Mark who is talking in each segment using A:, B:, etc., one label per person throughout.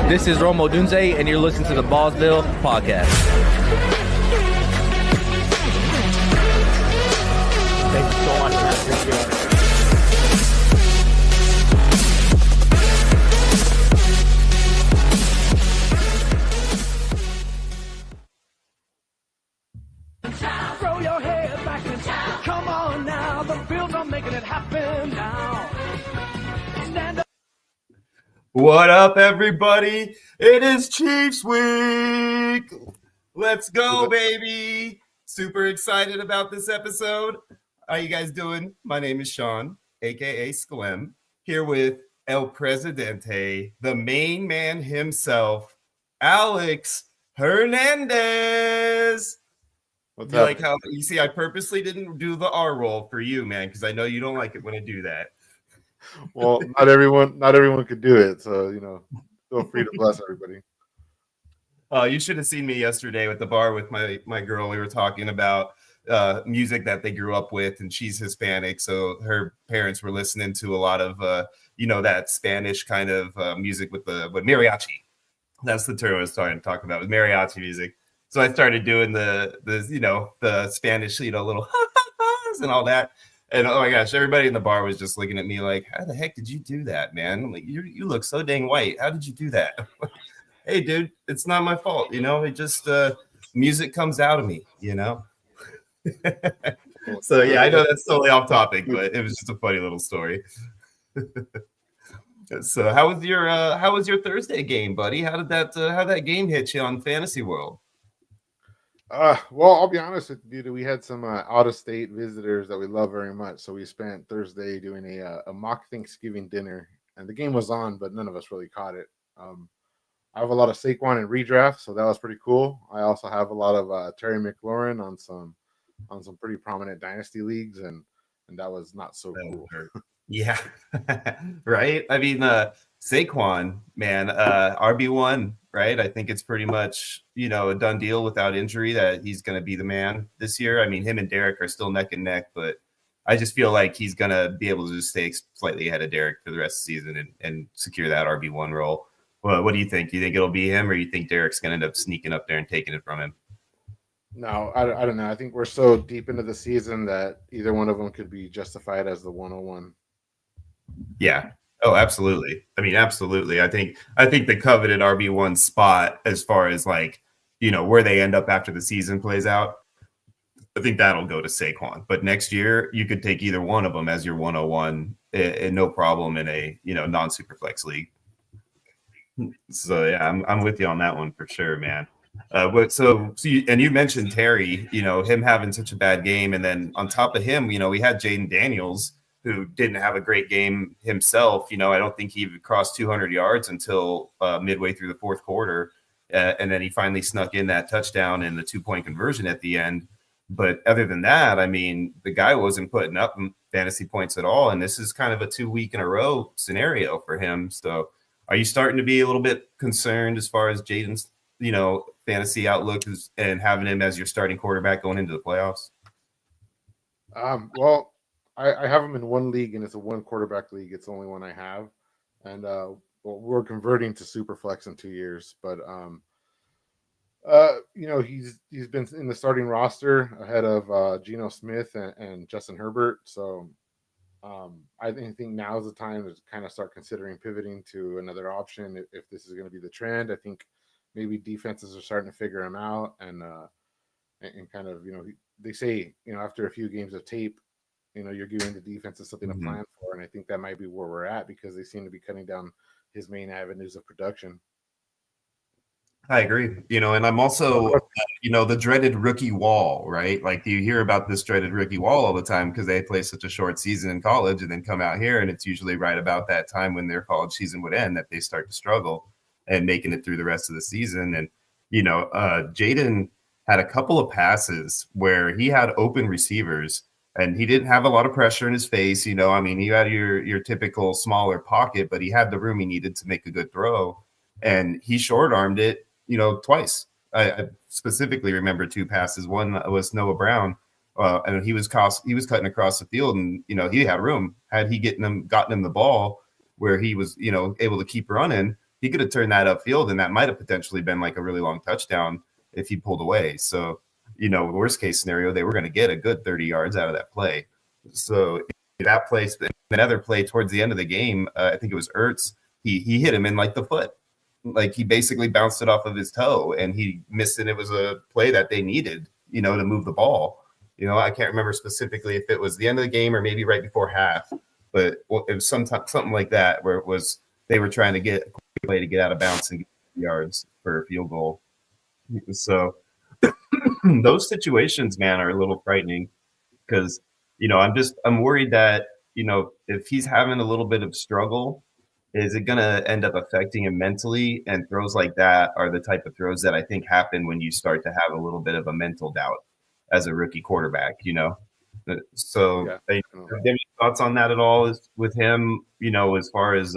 A: This is Romo Dunze, and you're listening to the Ballsville podcast.
B: Thank you so much, man. Appreciate it.
C: Throw your head back and come on now. The Bills are making it happen now. Stand up.
D: What up, everybody? It is Chiefs week. Let's go, baby. Super excited about this episode. How you guys doing? My name is Sean, a.k.a. Sklem, here with El Presidente, the main man himself, Alex Hernandez.
E: What's
D: You
E: up?
D: like how you see I purposely didn't do the R roll for you, man, because I know you don't like it when I do that.
E: Well, not everyone could do it, so feel free to bless everybody.
D: You should have seen me yesterday with the bar with my girl. We were talking about music that they grew up with, and she's Hispanic, so her parents were listening to a lot of that Spanish kind of music with mariachi. That's the term I was trying to talk about, with mariachi music. So I started doing the Spanish little and all that. And oh my gosh, everybody in the bar was just looking at me like, how the heck did you do that, man? I'm like, you look so dang white. How did you do that? Hey, dude, it's not my fault. It just music comes out of me, So yeah, I know that's totally off topic, but it was just a funny little story. So how was your Thursday game, buddy? How did that game hit you on Fantasy World?
E: Well, I'll be honest with you, dude. We had some out-of-state visitors that we love very much, so we spent Thursday doing a mock Thanksgiving dinner, and the game was on, but none of us really caught it. I have a lot of Saquon in redraft, so that was pretty cool. I also have a lot of Terry McLaurin on some pretty prominent dynasty leagues, and that was not so cool.
D: Yeah, right. I mean, Saquon, man, RB1, right? I think it's pretty much, a done deal without injury that he's going to be the man this year. I mean, him and Derek are still neck and neck, but I just feel like he's going to be able to just stay slightly ahead of Derek for the rest of the season and secure that RB1 role. Well, what do you think? Do you think it'll be him, or you think Derek's going to end up sneaking up there and taking it from him?
E: No, I don't know. I think we're so deep into the season that either one of them could be justified as the 101.
D: Yeah. Oh, absolutely. I mean, absolutely. I think the coveted RB1 spot, as far as where they end up after the season plays out, I think that'll go to Saquon. But next year, you could take either one of them as your 101, and no problem in a non-super flex league. So yeah, I'm with you on that one for sure, man. You mentioned Terry, him having such a bad game, and then on top of him, we had Jaden Daniels, who didn't have a great game himself. I don't think he crossed 200 yards until midway through the fourth quarter. And then he finally snuck in that touchdown and the 2-point conversion at the end. But other than that, I mean, the guy wasn't putting up fantasy points at all. And this is kind of a 2-week in a row scenario for him. So are you starting to be a little bit concerned as far as Jaden's, fantasy outlook and having him as your starting quarterback going into the playoffs?
E: Well, I have him in one league, and it's a one quarterback league. It's the only one I have, and we're converting to super flex in 2 years. But he's been in the starting roster ahead of Geno Smith and Justin Herbert. So I think now is the time to kind of start considering pivoting to another option if this is going to be the trend. I think maybe defenses are starting to figure him out, and kind of they say after a few games of tape, you're giving the defenses something to plan for, and I think that might be where we're at because they seem to be cutting down his main avenues of production.
D: I agree. And I'm also, the dreaded rookie wall, right? Like you hear about this dreaded rookie wall all the time because they play such a short season in college and then come out here, and it's usually right about that time when their college season would end that they start to struggle and making it through the rest of the season. And, Jaden had a couple of passes where he had open receivers and he didn't have a lot of pressure in his face. You had your typical smaller pocket, but he had the room he needed to make a good throw. And he short-armed it, twice. I specifically remember 2 passes. One was Noah Brown, and he was cutting across the field, and he had room. Had he gotten him the ball where he was able to keep running, he could have turned that upfield, and that might have potentially been like a really long touchdown if he pulled away. So, worst case scenario, they were going to get a good 30 yards out of that play. So that play, another play towards the end of the game, I think it was Ertz. He hit him in like the foot. Like he basically bounced it off of his toe and he missed it. It was a play that they needed, to move the ball. I can't remember specifically if it was the end of the game or maybe right before half, but it was something like that where it was they were trying to get a quick play to get out of bounds and get yards for a field goal. So those situations, man, are a little frightening because, I'm worried that, if he's having a little bit of struggle, is it going to end up affecting him mentally? And throws like that are the type of throws that I think happen when you start to have a little bit of a mental doubt as a rookie quarterback, So,
E: Yeah.
D: do you have any thoughts on that at all with him, as far as,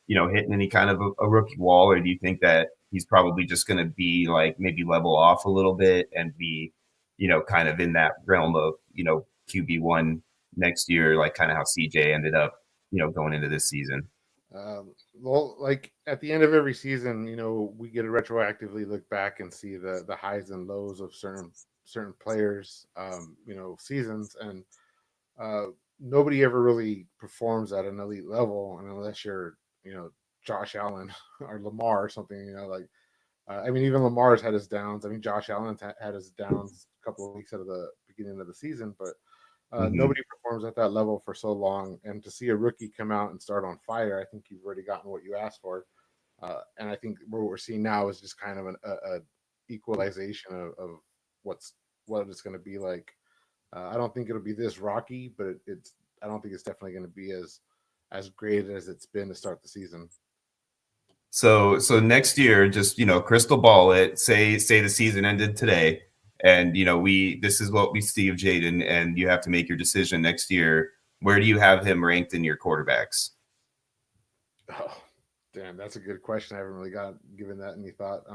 D: hitting any kind of a rookie wall? Or do you think that he's probably just going to be like maybe level off a little bit and be, kind of in that realm of, QB1 next year, like kind of how CJ ended up, going into this season?
E: Well, like at the end of every season, we get to retroactively look back and see the highs and lows of certain players, seasons, and nobody ever really performs at an elite level, and unless you're, Josh Allen or Lamar or something, even Lamar's had his downs. I mean, Josh Allen had his downs a couple of weeks out of the beginning of the season, but nobody performs at that level for so long. And to see a rookie come out and start on fire, I think you've already gotten what you asked for. And I think what we're seeing now is just kind of a equalization of what it's going to be like. I don't think it'll be this rocky, but I don't think it's definitely going to be as great as it's been to start the season.
D: So next year, just crystal ball it. Say the season ended today, and this is what we see of Jaden, and you have to make your decision next year. Where do you have him ranked in your quarterbacks?
E: Oh, damn, that's a good question. I haven't really given that any thought.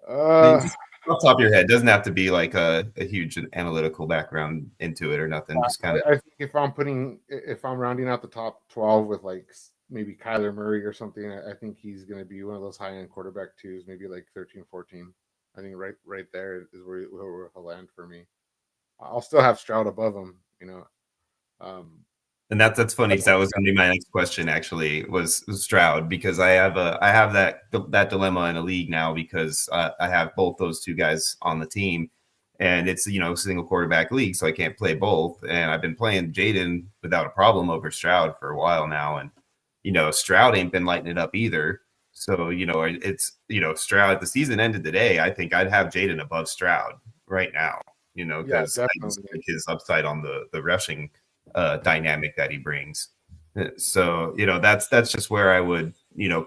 D: Just off the top of your head, doesn't have to be like a huge analytical background into it or nothing. Just kind of.
E: I think if I'm rounding out the top 12 with like maybe Kyler Murray or something, I think he's going to be one of those high end quarterback twos, maybe like 13, 14. I think right there is where he'll land for me. I'll still have Stroud above him,
D: And that's funny because that was going to be my next question. Actually, was Stroud, because I have that dilemma in a league now because I have both those two guys on the team, and it's a single quarterback league, so I can't play both. And I've been playing Jaden without a problem over Stroud for a while now, and Stroud ain't been lighting it up either. So it's Stroud. If the season ended today, I think I'd have Jaden above Stroud right now. Because I just think his upside on the rushing dynamic that he brings. So that's just where I would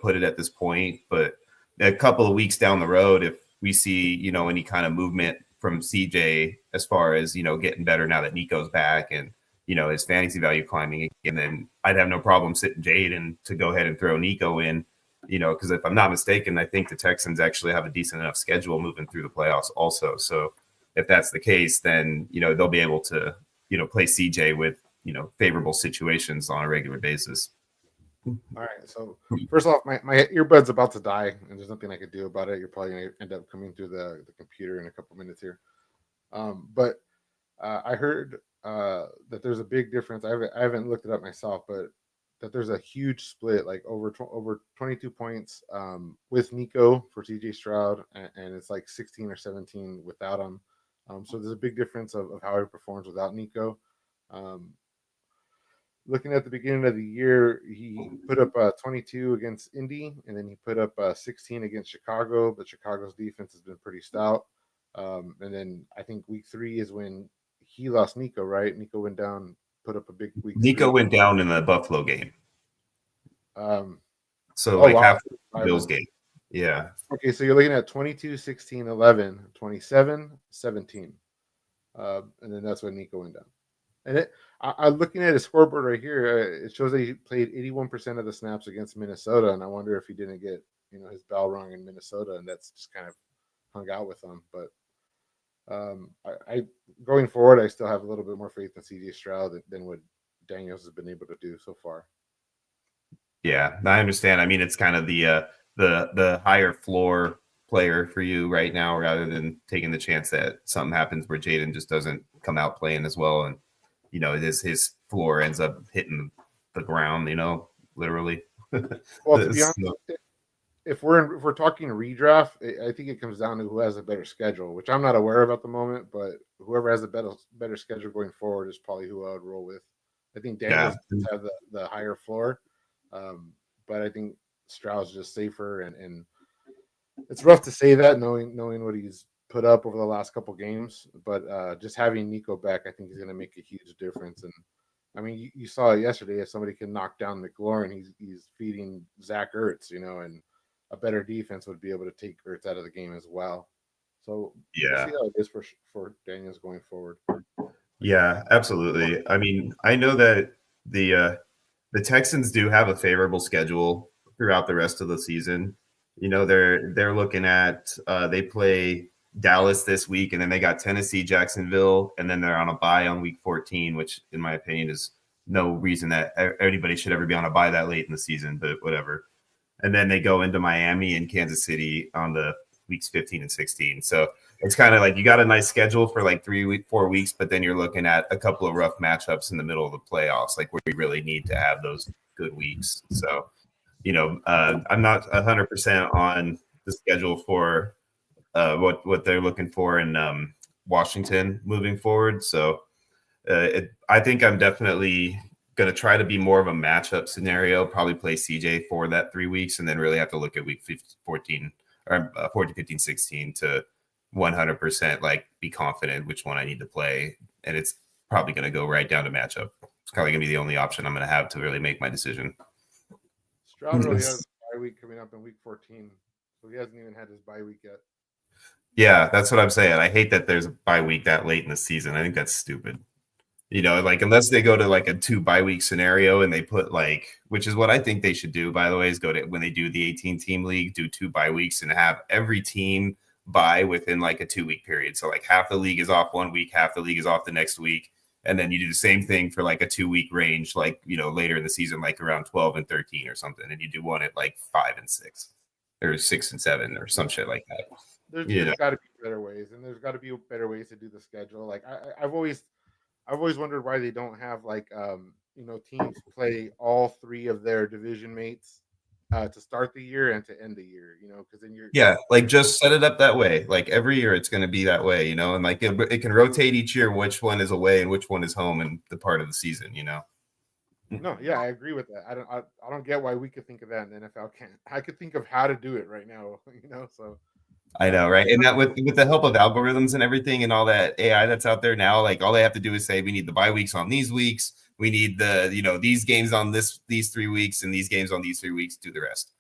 D: put it at this point. But a couple of weeks down the road, if we see any kind of movement from CJ as far as getting better now that Nico's back and his fantasy value climbing again, then I'd have no problem sitting Jaden to go ahead and throw Nico in. Because if I'm not mistaken, I think the Texans actually have a decent enough schedule moving through the playoffs also. So if that's the case, then they'll be able to play CJ with favorable situations on a regular basis.
E: All right. So first off, my earbud's about to die, and there's nothing I could do about it. You're probably gonna end up coming through the computer in a couple minutes here. But I heard that there's a big difference. I haven't looked it up myself, but that there's a huge split, like over 22 points with Nico for CJ Stroud, and it's like 16 or 17 without him. So there's a big difference of how he performs without Nico. Looking at the beginning of the year, he put up 22 against Indy, and then he put up 16 against Chicago. But Chicago's defense has been pretty stout. And then I think week 3 is when he lost Nico, right? Nico went down, put up a big week.
D: Nico went down in the Buffalo game. So half the Bills game. Yeah.
E: Okay, so you're looking at 22, 16, 11, 27, 17. And then that's when Nico went down. And I'm looking at his scoreboard right here. It shows that he played 81% of the snaps against Minnesota, and I wonder if he didn't get his bell rung in Minnesota, and that's just kind of hung out with him. But I going forward, I still have a little bit more faith in CJ Stroud than what Daniels has been able to do so far.
D: Yeah, I understand. I mean, it's kind of the higher floor player for you right now, rather than taking the chance that something happens where Jaden just doesn't come out playing as well, and his floor ends up hitting the ground, literally.
E: Well, to be honest,
D: So,
E: if we're talking redraft, I think it comes down to who has a better schedule, which I'm not aware of at the moment. But whoever has a better schedule going forward is probably who I would roll with. I think
D: yeah,
E: Daniels does have the higher floor, but I think Stroud's just safer, and it's rough to say that knowing what he's put up over the last couple games. But just having Nico back, I think is going to make a huge difference. And I mean, you saw it yesterday. If somebody can knock down McLaurin, he's feeding Zach Ertz, and a better defense would be able to take Ertz out of the game as well. So we'll
D: yeah.
E: see how it is for Daniels going forward.
D: Yeah, absolutely. I mean, I know that the Texans do have a favorable schedule throughout the rest of the season. They're looking at they play Dallas this week, and then they got Tennessee, Jacksonville, and then they're on a bye on week 14, which in my opinion is no reason that anybody should ever be on a bye that late in the season, but whatever. And then they go into Miami and Kansas City on the weeks 15 and 16. So it's kind of like you got a nice schedule for like 4 weeks, but then you're looking at a couple of rough matchups in the middle of the playoffs, like where you really need to have those good weeks. So, I'm not 100% on the schedule for what they're looking for in Washington moving forward. So I think I'm definitely going to try to be more of a matchup scenario, probably play CJ for that 3 weeks, and then really have to look at week 15, 14 or 14, 15, 16 to 100% like be confident which one I need to play. And it's probably going to go right down to matchup. It's probably going to be the only option I'm going to have to really make my decision.
E: Stroud really has a bye week coming up in week 14, so he hasn't even had his bye week yet.
D: Yeah, that's what I'm saying. I hate that there's a bye week that late in the season. I think that's stupid. Like unless they go to like a 2 bye week scenario and they put which is what I think they should do, by the way, is go to when they do the 18 team league, do 2 bye weeks and have every team bye within like a 2 week period. So like half the league is off 1 week, half the league is off the next week. And then you do the same thing for like a 2 week range, like, later in the season, like around 12 and 13 or something. And you do one at like 5 and 6 or 6 and 7 or some shit like that.
E: There's got to be better ways, and there's got to be better ways to do the schedule. Like I've always wondered why they don't have teams play all three of their division mates to start the year and to end the year. Because then you're
D: Yeah, like just set it up that way. Like every year it's going to be that way, and like it can rotate each year which one is away and which one is home in the part of the season.
E: no, yeah, I agree with that. I don't get why we could think of that and the NFL can't. I could think of how to do it right now. So
D: I know,
E: um,
D: right? And that with the help of algorithms and everything and all that AI that's out there now, like all they have to do is say we need the bye weeks on these weeks, we need these games on these 3 weeks and these games on these 3 weeks, do the rest.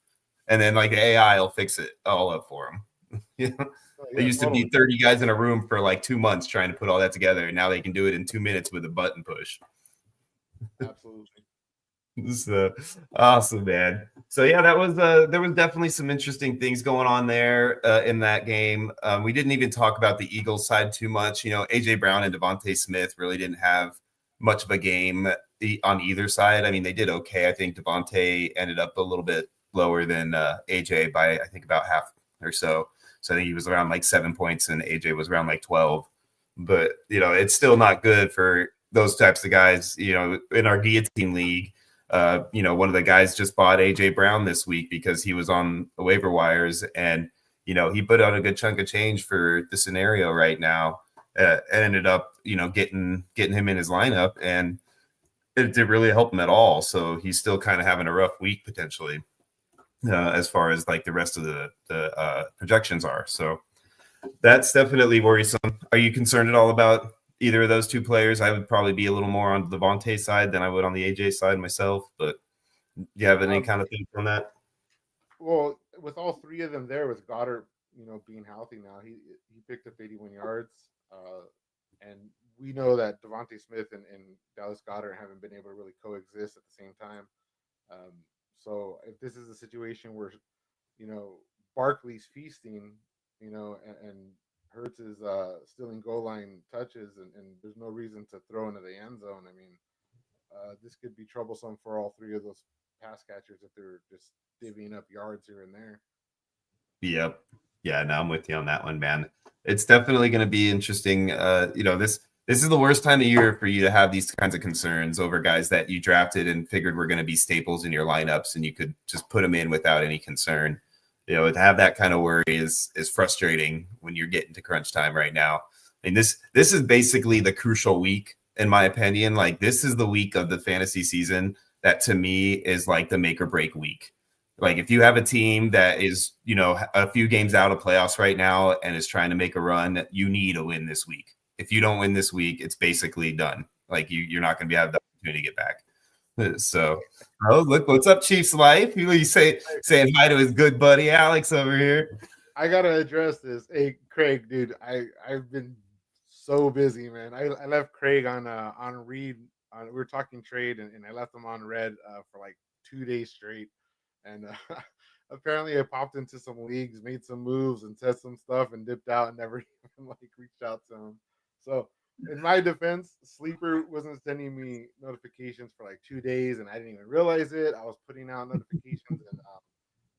D: And then like the AI will fix it all up for them. There
E: yeah,
D: used to
E: totally,
D: be 30 guys in a room for like 2 months trying to put all that together, and now they can do it in 2 minutes with a button push.
E: absolutely.
D: This is awesome, man. So yeah, that was there was definitely some interesting things going on there in that game. We didn't even talk about the Eagles side too much. AJ Brown and Devontae Smith really didn't have much of a game on either side. I mean, they did okay. I think Devontae ended up a little bit lower than AJ by I think about half or so. So I think he was around like 7 points and AJ was around like 12. But it's still not good for those types of guys. In our guillotine league. One of the guys just bought AJ Brown this week because he was on the waiver wires, and he put out a good chunk of change for the scenario right now. And ended up, getting him in his lineup, and it didn't really help him at all. So he's still kind of having a rough week potentially, as far as like the rest of the projections are. So that's definitely worrisome. Are you concerned at all about either of those two players? I would probably be a little more on the Devontae side than I would on the AJ side myself. But do you have any kind of thing on that?
E: Well, with all three of them there, with Goddard, being healthy now, he picked up 81 yards, and we know that Devontae Smith and Dallas Goddard haven't been able to really coexist at the same time. Um, so if this is a situation where Barkley's feasting, and Hurts is stealing goal line touches, and there's no reason to throw into the end zone. I mean, this could be troublesome for all three of those pass catchers if they're just divvying up yards here and there.
D: Yep. Yeah, no, I'm with you on that one, man. It's definitely going to be interesting. This is the worst time of year for you to have these kinds of concerns over guys that you drafted and figured were going to be staples in your lineups, and you could just put them in without any concern. To have that kind of worry is frustrating when you're getting to crunch time right now. I mean, this is basically the crucial week, in my opinion. Like, this is the week of the fantasy season that to me is like the make or break week. Like, if you have a team that is, a few games out of playoffs right now and is trying to make a run, you need a win this week. If you don't win this week, it's basically done. Like, you're not going to have the opportunity to get back. So, look, what's up, Chiefs Life? He's saying hi to his good buddy Alex over here.
E: I gotta address this. Hey, Craig, dude, I've been so busy, man. I left Craig on read. We were talking trade, and I left him on red for like 2 days straight. And apparently I popped into some leagues, made some moves, and said some stuff, and dipped out and never even reached out to him. So in my defense, Sleeper wasn't sending me notifications for like 2 days, and I didn't even realize it. I was putting out notifications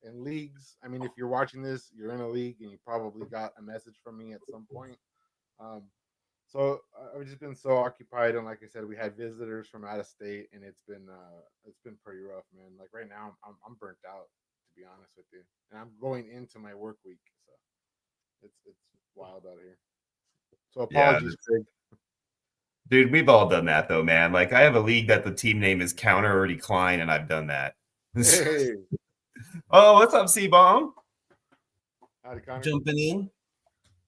E: in leagues. I mean, if you're watching this, you're in a league, and you probably got a message from me at some point. So I've just been so occupied, and like I said, we had visitors from out of state, and it's been pretty rough, man. Like right now, I'm burnt out, to be honest with you, and I'm going into my work week, so it's wild out here. So apologies, Craig.
D: Dude, we've all done that though, man. Like, I have a league that the team name is Counter or Decline, and I've done that.
E: Hey.
D: Oh, what's up, C-Bomb?
E: Howdy, Connor.
D: Jumping in.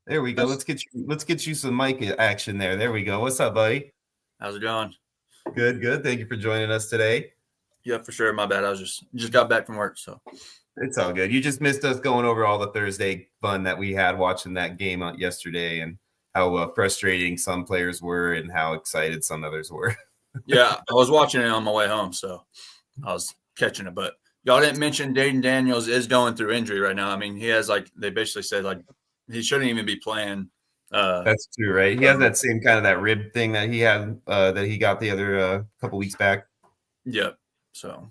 D: There we go. Let's get you some mic action there. There we go. What's up, buddy?
F: How's it going?
D: Good. Thank you for joining us today.
F: Yeah, for sure. My bad. I was just got back from work, so
D: it's all good. You just missed us going over all the Thursday fun that we had watching that game yesterday, and how frustrating some players were and how excited some others were.
F: Yeah, I was watching it on my way home, so I was catching it. But y'all didn't mention Dayton Daniels is going through injury right now. I mean, he has they basically said he shouldn't even be playing.
D: That's true, right? He has that same kind of that rib thing that he had that he got the other couple weeks back.
F: Yep. So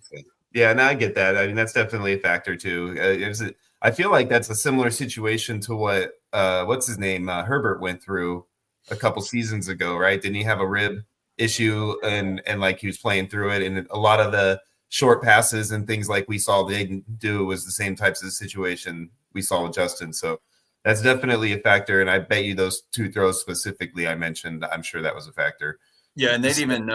D: yeah, no, I get that. I mean, that's definitely a factor too. I feel like that's a similar situation to what what's his name Herbert went through a couple seasons ago, right? Didn't he have a rib issue and like he was playing through it, and a lot of the short passes and things like we saw they do was the same types of situation we saw with Justin. So that's definitely a factor, and I bet you those two throws specifically I mentioned, I'm sure that was a factor.
F: Yeah, and they'd even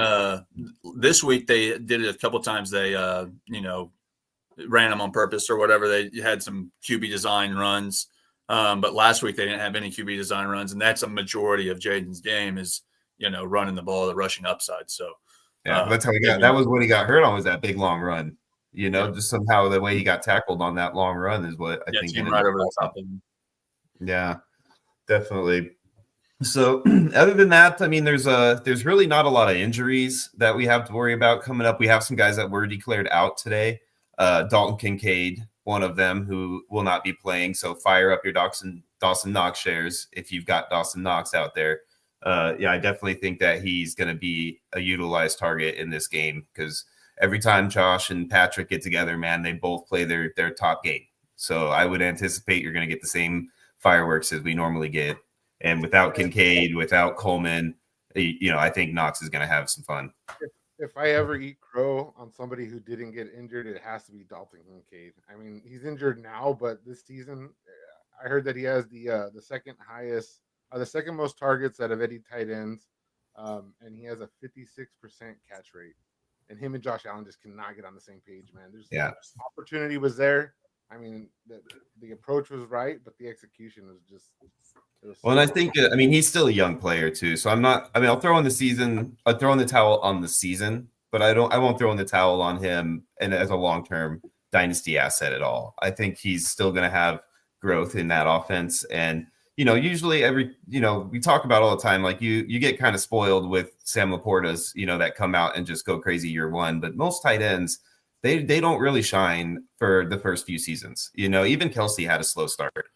F: this week they did it a couple times. They ran them on purpose or whatever. They had some QB design runs, but last week they didn't have any QB design runs, and that's a majority of Jaden's game is running the ball, the rushing upside. So
D: yeah, that's how he got. That was what he got hurt on, was that big long run. Just somehow the way he got tackled on that long run is what I think.
F: Right over the top of him.
D: Yeah, definitely. So other than that, I mean, there's really not a lot of injuries that we have to worry about coming up. We have some guys that were declared out today. Dalton Kincaid, one of them, who will not be playing. So fire up your Dawson Knox shares if you've got Dawson Knox out there. Yeah, I definitely think that he's going to be a utilized target in this game, because every time Josh and Patrick get together, man, they both play their top game. So I would anticipate you're going to get the same fireworks as we normally get. And without Kincaid, without Coleman, I think Knox is going to have some fun.
E: If I ever eat crow on somebody who didn't get injured, it has to be Dalton Kincaid. I mean, he's injured now, but this season, I heard that he has the second highest, the second most targets out of any tight ends, and he has a 56% catch rate. And him and Josh Allen just cannot get on the same page, man. Opportunity was there. I mean, the approach was right, but the execution was just.
D: And I think, he's still a young player too. So I'll throw in the towel on the season, but I won't throw in the towel on him and as a long-term dynasty asset at all. I think he's still going to have growth in that offense. And, usually we talk about all the time, like you get kind of spoiled with Sam Laporta's, that come out and just go crazy year one, but most tight ends, they don't really shine for the first few seasons. Even Kelsey had a slow start.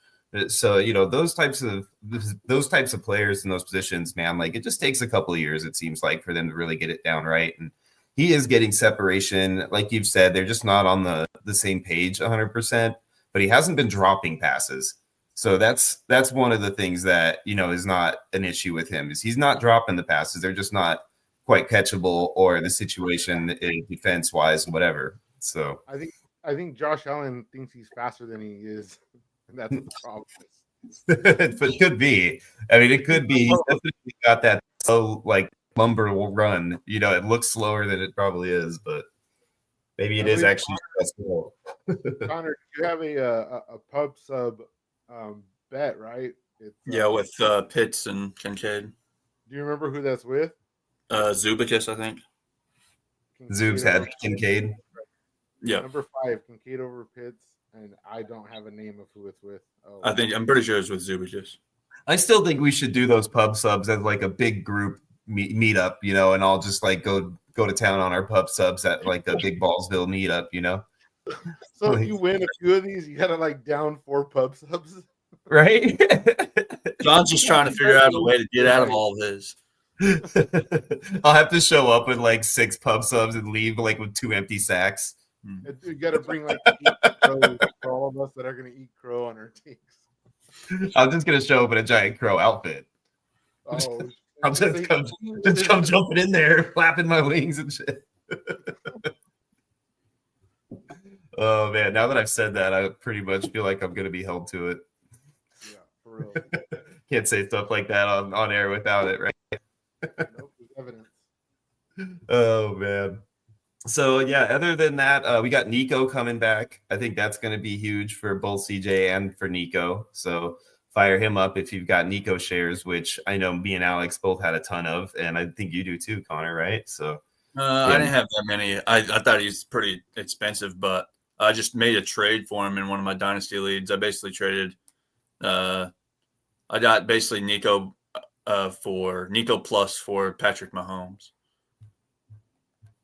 D: So, those types of players in those positions, man, like it just takes a couple of years, it seems like, for them to really get it down right. And he is getting separation. Like you've said, they're just not on the same page 100%, but he hasn't been dropping passes. So that's one of the things that, is not an issue with him, is he's not dropping the passes. They're just not quite catchable, or the situation defense wise, whatever. So
E: I think Josh Allen thinks he's faster than he is. And that's what the problem is.
D: But it could be. I mean, it could be. He's definitely got that slow, like, lumber run. It looks slower than it probably is, but maybe it is actually slow.
E: Connor, you have a pub sub bet, right? It's,
F: with Pitts and Kincaid.
E: Do you remember who that's with?
F: Zubicus, I think.
D: Zoob's had Kincaid.
F: Yeah.
E: Number 5, Kincaid over Pitts, and I don't have a name of who it's with. Oh.
F: I'm pretty sure it's with Zubicus.
D: I still think we should do those pub subs as like a big group meetup, and I'll just like go to town on our pub subs at like a big Ballsville meetup,
E: So if you win a few of these, you gotta like down 4 pub subs.
D: Right?
F: John's just trying to figure out a way to get out of all this.
D: I'll have to show up with like 6 pub subs and leave like with 2 empty sacks.
E: You got to bring like 8 crows for all of us that are going to eat crow on our teams.
D: I'm just gonna show up in a giant crow outfit.
E: Oh,
D: I'll just come jumping in there, flapping my wings and shit. Oh man! Now that I've said that, I pretty much feel like I'm gonna be held to it.
E: Yeah, for real.
D: Can't say stuff like that on air without it, right?
E: Nope, there's evidence.
D: Oh man. So yeah, other than that, we got Nico coming back. I think that's going to be huge for both CJ and for Nico. So fire him up if you've got Nico shares, which I know me and Alex both had a ton of, and I think you do too, Connor, right? So
F: I didn't have that many. I thought he's pretty expensive, but I just made a trade for him in one of my dynasty leagues. I basically traded. I got basically Nico for Nico plus for Patrick Mahomes.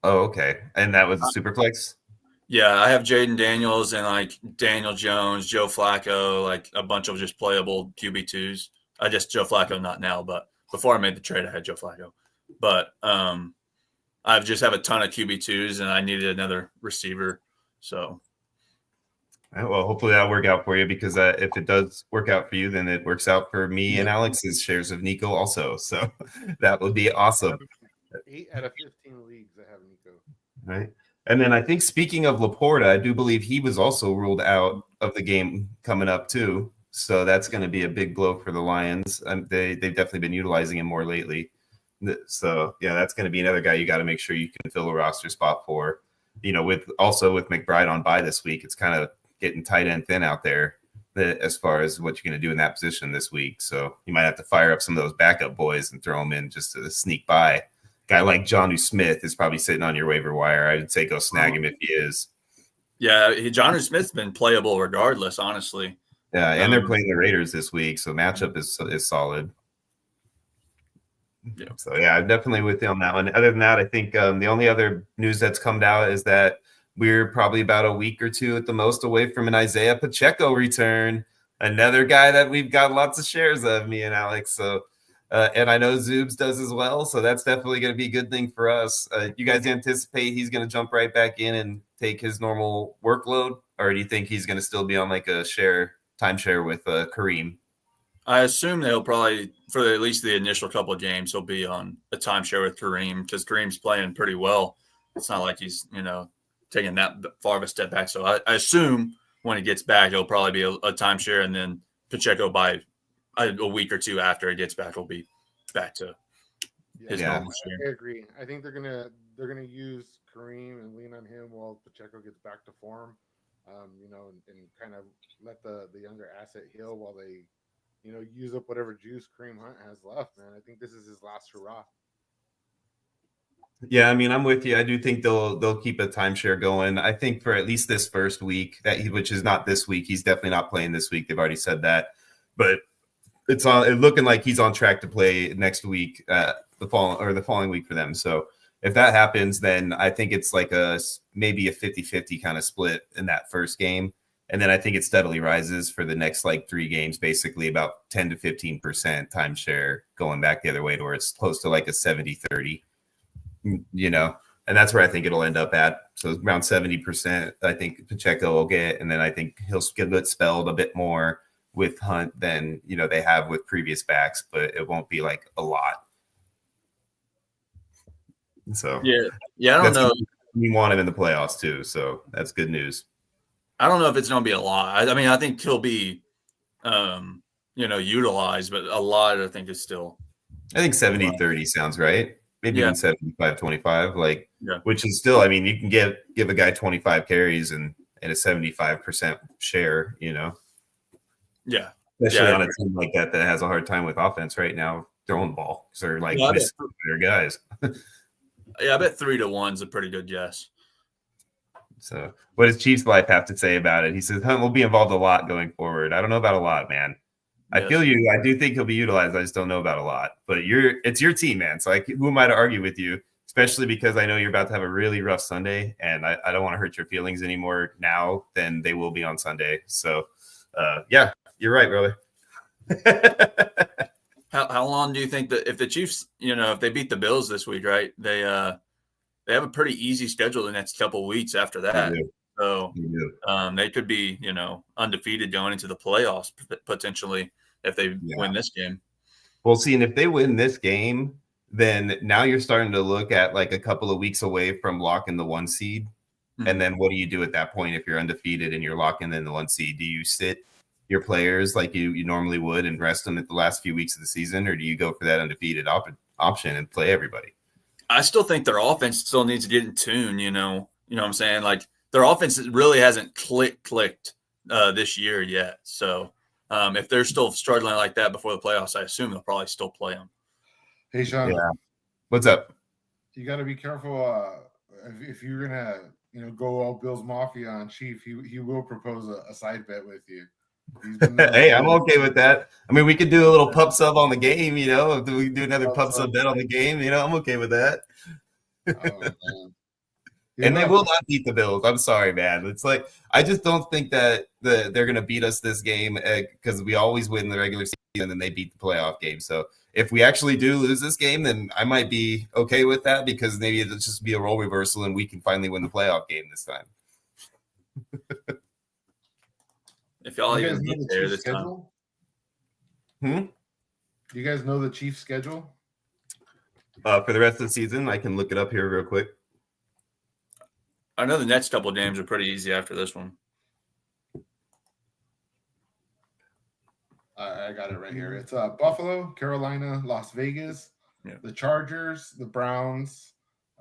D: Oh, okay. And that was a super flex?
F: Yeah, I have Jaden Daniels and like Daniel Jones, Joe Flacco, like a bunch of just playable QB2s. I just Joe Flacco not now, but before I made the trade, I had Joe Flacco. But I just have a ton of QB2s and I needed another receiver. So
D: well, hopefully that'll work out for you, because if it does work out for you, then it works out for me and Alex's shares of Nico also. So that would be awesome.
E: 8 out of 15 leagues that have Nico.
D: Right. And then I think, speaking of Laporta, I do believe he was also ruled out of the game coming up too. So that's going to be a big blow for the Lions. They've definitely been utilizing him more lately. So yeah, that's going to be another guy you got to make sure you can fill a roster spot for. With McBride on bye this week, it's kind of getting tight end thin out there as far as what you're going to do in that position this week. So you might have to fire up some of those backup boys and throw them in just to sneak by. Guy like Jonnu Smith is probably sitting on your waiver wire. I'd say go snag him if he is.
F: Yeah, Jonnu Smith's been playable regardless, honestly.
D: Yeah, and they're playing the Raiders this week, so matchup is solid.
F: Yeah.
D: So yeah, I'm definitely with you on that one. Other than that, I think the only other news that's come out is that we're probably about a week or two at the most away from an Isaiah Pacheco return. Another guy that we've got lots of shares of, me and Alex. So. And I know Zoobs does as well, so that's definitely going to be a good thing for us. You guys anticipate he's going to jump right back in and take his normal workload, or do you think he's going to still be on like a timeshare with Kareem?
F: I assume they'll probably, for at least the initial couple of games, he'll be on a timeshare with Kareem, because Kareem's playing pretty well. It's not like he's taking that far of a step back. So I assume when he gets back, it'll probably be a timeshare, and then Pacheco by a week or two after he gets back, will be back to his normal share.
E: I agree. I think they're gonna use Kareem and lean on him while Pacheco gets back to form. And kind of let the younger asset heal while they, use up whatever juice Kareem Hunt has left. Man, I think this is his last hurrah.
D: Yeah, I mean, I'm with you. I do think they'll keep a timeshare going. I think for at least this first week, which is not this week. He's definitely not playing this week. They've already said that, but it's looking like he's on track to play next week, the following week for them. So if that happens, then I think it's like maybe a 50-50 kind of split in that first game. And then I think it steadily rises for the next like 3 games, basically about 10 to 15% timeshare going back the other way to where it's close to like a 70-30, And that's where I think it'll end up at. So around 70%, I think Pacheco will get, and then I think he'll get spelled a bit more with Hunt than they have with previous backs, but it won't be like a lot. So
F: yeah, I don't know.
D: We want him in the playoffs too, so that's good news.
F: I don't know if it's going to be a lot. I mean, I think he'll be, utilized, but a lot I think is still.
D: I think 70-30 sounds right. Maybe even 75-25, which is still. I mean, you can give a guy 25 carries and a 75% share.
F: Yeah,
D: especially on a team like that has a hard time with offense right now throwing the ball because they're like missing their guys.
F: Yeah, I bet 3-1 is a pretty good guess.
D: So, what does Chiefs Life have to say about it? He says Hunt will be involved a lot going forward. I don't know about a lot, man. Yes. I feel you. I do think he'll be utilized. I just don't know about a lot. But it's your team, man. So, who am I to argue with you? Especially because I know you're about to have a really rough Sunday, and I don't want to hurt your feelings any more now than they will be on Sunday. So, yeah, you're right, brother.
F: How long do you think that if the Chiefs, if they beat the Bills this week, right? They have a pretty easy schedule the next couple of weeks after that. So they could be, undefeated going into the playoffs potentially if they win this game.
D: Well, see, and if they win this game, then now you're starting to look at like a couple of weeks away from locking the 1 seed. Mm-hmm. And then what do you do at that point if you're undefeated and you're locking in the 1 seed? Do you sit your players like you normally would and rest them at the last few weeks of the season, or do you go for that undefeated option and play everybody?
F: I still think their offense still needs to get in tune. You know what I'm saying? Like their offense really hasn't clicked this year yet. So if they're still struggling like that before the playoffs, I assume they'll probably still play them.
E: Hey, Sean.
D: Yeah. What's up?
E: You got to be careful if you're gonna go all Bills Mafia on Chief. He will propose a side bet with you.
D: Hey, I'm okay with that. I mean, we could do a little pub sub on the game, if we do another pub sub bet on the game, I'm okay with that.
E: Oh,
D: and they will not beat the Bills. I'm sorry, man. It's like I just don't think that they're going to beat us this game because we always win the regular season and they beat the playoff game. So if we actually do lose this game, then I might be okay with that because maybe it'll just be a role reversal and we can finally win the playoff game this time.
F: If y'all even get there this time.
E: Do you guys know the Chiefs schedule?
D: For the rest of the season, I can look it up here real quick.
F: I know the next couple of games are pretty easy after this one.
E: I got it right here. It's Buffalo, Carolina, Las Vegas, the Chargers, the Browns,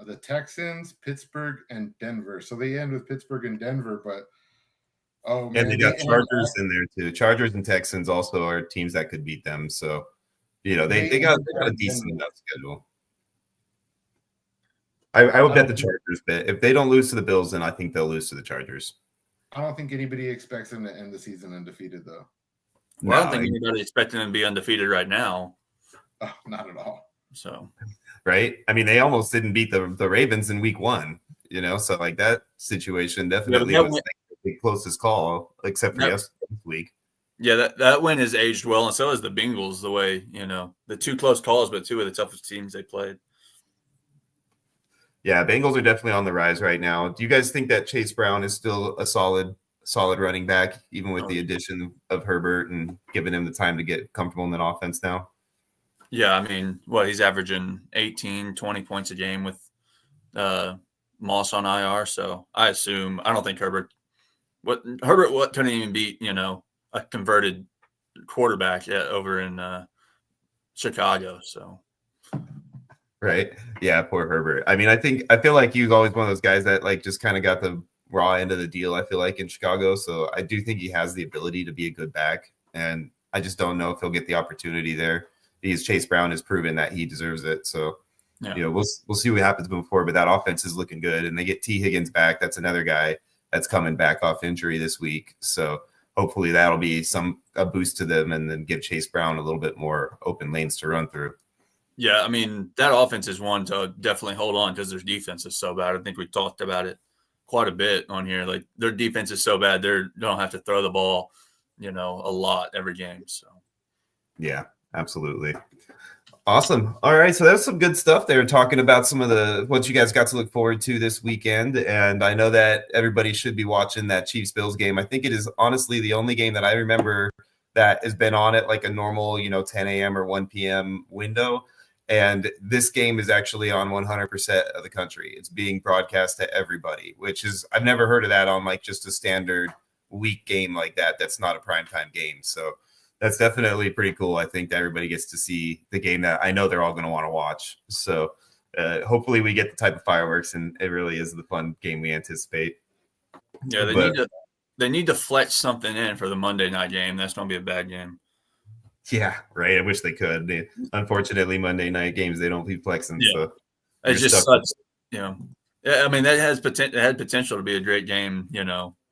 E: the Texans, Pittsburgh, and Denver. So they end with Pittsburgh and Denver, but
D: and they got Chargers in there too. Chargers and Texans also are teams that could beat them. So, they got a decent enough schedule. I would bet the Chargers, but if they don't lose to the Bills, then I think they'll lose to the Chargers.
E: I don't think anybody expects them to end the season undefeated, though.
F: Well, I don't think anybody's expecting them to be undefeated right now.
E: Oh, not at all.
F: So,
D: right? I mean, they almost didn't beat the Ravens in week 1, so like that situation definitely was the closest call, except for this week.
F: Yeah, that win has aged well, and so has the Bengals. The way the 2 close calls, but 2 of the toughest teams they played.
D: Yeah, Bengals are definitely on the rise right now. Do you guys think that Chase Brown is still a solid running back, even with the addition of Herbert and giving him the time to get comfortable in that offense now?
F: Yeah, I mean, he's averaging 18, 20 points a game with Moss on IR. So I don't think Herbert couldn't even beat, a converted quarterback over in Chicago. So.
D: Right. Yeah. Poor Herbert. I mean, I feel like he was always one of those guys that like just kind of got the raw end of the deal, I feel like, in Chicago. So I do think he has the ability to be a good back. And I just don't know if he'll get the opportunity there. Because Chase Brown has proven that he deserves it. So, we'll see what happens moving forward. But that offense is looking good. And they get T. Higgins back. That's another guy that's coming back off injury this week. So hopefully that'll be a boost to them and then give Chase Brown a little bit more open lanes to run through.
F: Yeah, I mean, that offense is one to definitely hold on because their defense is so bad. I think we talked about it quite a bit on here. Like, their defense is so bad, they don't have to throw the ball, a lot every game. So,
D: yeah, absolutely. Awesome. All right, so that's some good stuff there, talking about some of what you guys got to look forward to this weekend. And I know that everybody should be watching that Chiefs Bills game. I think it is honestly the only game that I remember that has been on at like a normal, 10 a.m. or 1 p.m. window. And this game is actually on 100% of the country. It's being broadcast to everybody, which is, I've never heard of that on like just a standard week game like that. That's not a primetime game. So that's definitely pretty cool. I think that everybody gets to see the game that I know they're all going to want to watch. So hopefully we get the type of fireworks, and it really is the fun game we anticipate.
F: Yeah, they need to fletch something in for the Monday night game. That's going to be a bad game.
D: Yeah, right. I wish they could. Unfortunately, Monday night games, they don't be flexing.
F: Yeah.
D: So
F: it's just such, Yeah, I mean, that had potential to be a great game,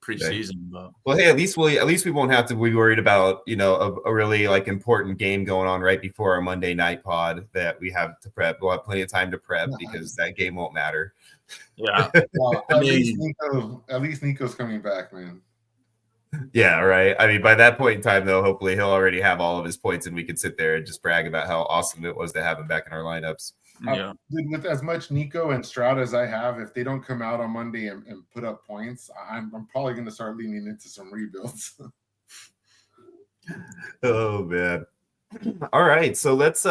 F: preseason. But.
D: Well, hey, at least we won't have to be worried about a really like important game going on right before our Monday night pod that we have to prep. We'll have plenty of time to prep because that game won't matter.
F: Yeah,
E: well, at least Nico's coming back, man.
D: Yeah, right. I mean, by that point in time, though, hopefully he'll already have all of his points, and we can sit there and just brag about how awesome it was to have him back in our lineups.
F: Yeah.
E: Dude, with as much Nico and Stroud as I have, if they don't come out on Monday and put up points, I'm probably going to start leaning into some rebuilds.
D: Oh man! All right, so let's